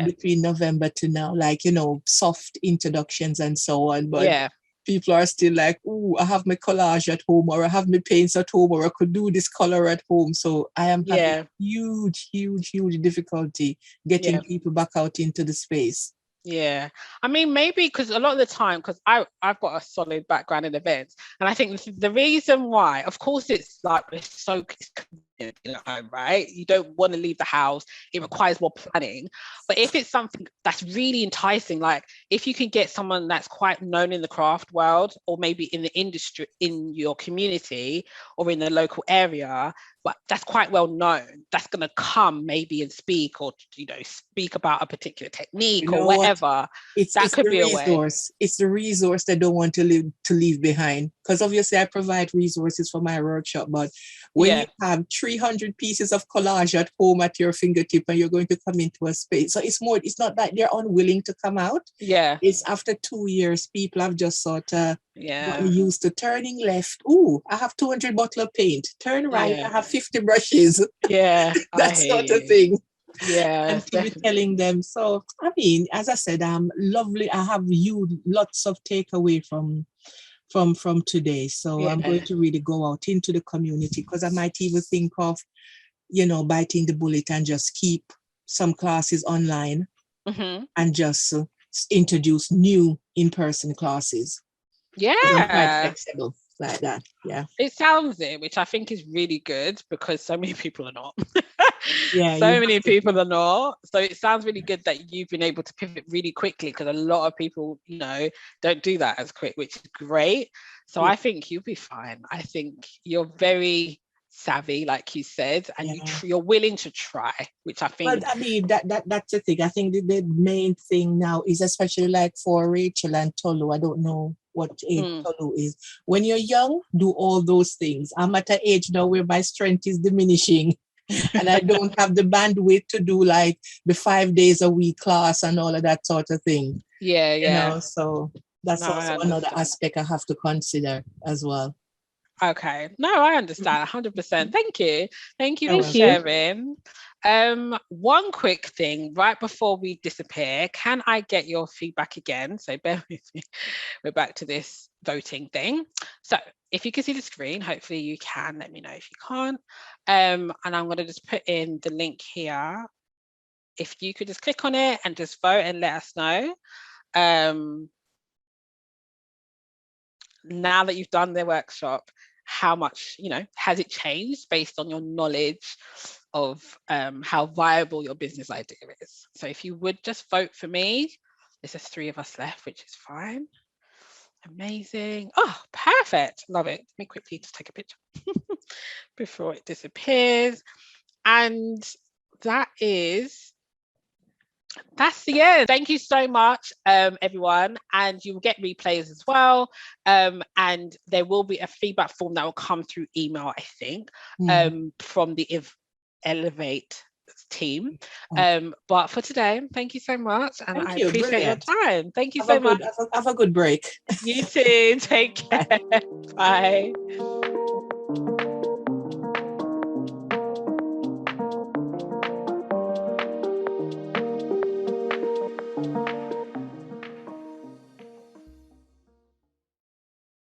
between November to now, like, soft introductions and so on. But people are still like, "Ooh, I have my collage at home, or I have my paints at home, or I could do this color at home." So I am having huge difficulty getting people back out into the space. Yeah, I mean, maybe because a lot of the time, because I've got a solid background in events, and I think the reason why, of course, it's like it's convenient at home, right? You don't want to leave the house. It requires more planning. But if it's something that's really enticing, like if you can get someone that's quite known in the craft world, or maybe in the industry, in your community, or in the local area, but that's quite well known, that's going to come maybe and speak, or speak about a particular technique or whatever. It's could be a resource. It's the resource they don't want to leave behind, because obviously I provide resources for my workshop, but when you have 300 pieces of collage at home at your fingertip and you're going to come into a space, so it's not that they're unwilling to come out. It's after 2 years, people have just sort of gotten used to turning left. Ooh, I have 200 bottles of paint. Turn right, I have 50 brushes. That sort of thing. And to be telling them. So I mean, as I said, lovely. I have lots of takeaway from today. So I'm going to really go out into the community, because I might even think of biting the bullet and just keep some classes online and just introduce new in-person classes. I'm quite flexible like that. It sounds it, which I think is really good, because so many people are not. So many people are not. So it sounds really good that you've been able to pivot really quickly, because a lot of people don't do that as quick, which is great. So I think you'll be fine. I think you're very savvy, like you said, and you're willing to try, which I think. Well, I mean, that's the thing. I think the main thing now is, especially like for Rachel and Tolu, I don't know what age Tolu is. When you're young, do all those things. I'm at an age now where my strength is diminishing and I don't have the bandwidth to do like the 5 days a week class and all of that sort of thing. So that's also another aspect I have to consider as well. Okay. No, I understand 100%. Thank you. Thank you for Thank you. sharing. One quick thing right before we disappear, can I get your feedback again? So bear with me. We're back to this voting thing. So if you can see the screen, hopefully you can. Let me know if you can't. And I'm going to just put in the link here. If you could just click on it and just vote and let us know. Now that you've done the workshop, how much, has it changed based on your knowledge of how viable your business idea is? So if you would just vote for me, there's just 3 of us left, which is fine. Amazing. Oh, perfect. Love it. Let me quickly just take a picture before it disappears. And that's the end. Thank you so much, everyone. And you will get replays as well. And there will be a feedback form that will come through email, I think, from the Elevate team. But for today, thank you so much. And I appreciate your time. Thank you so much. Have a good break. You too. Take care. Bye.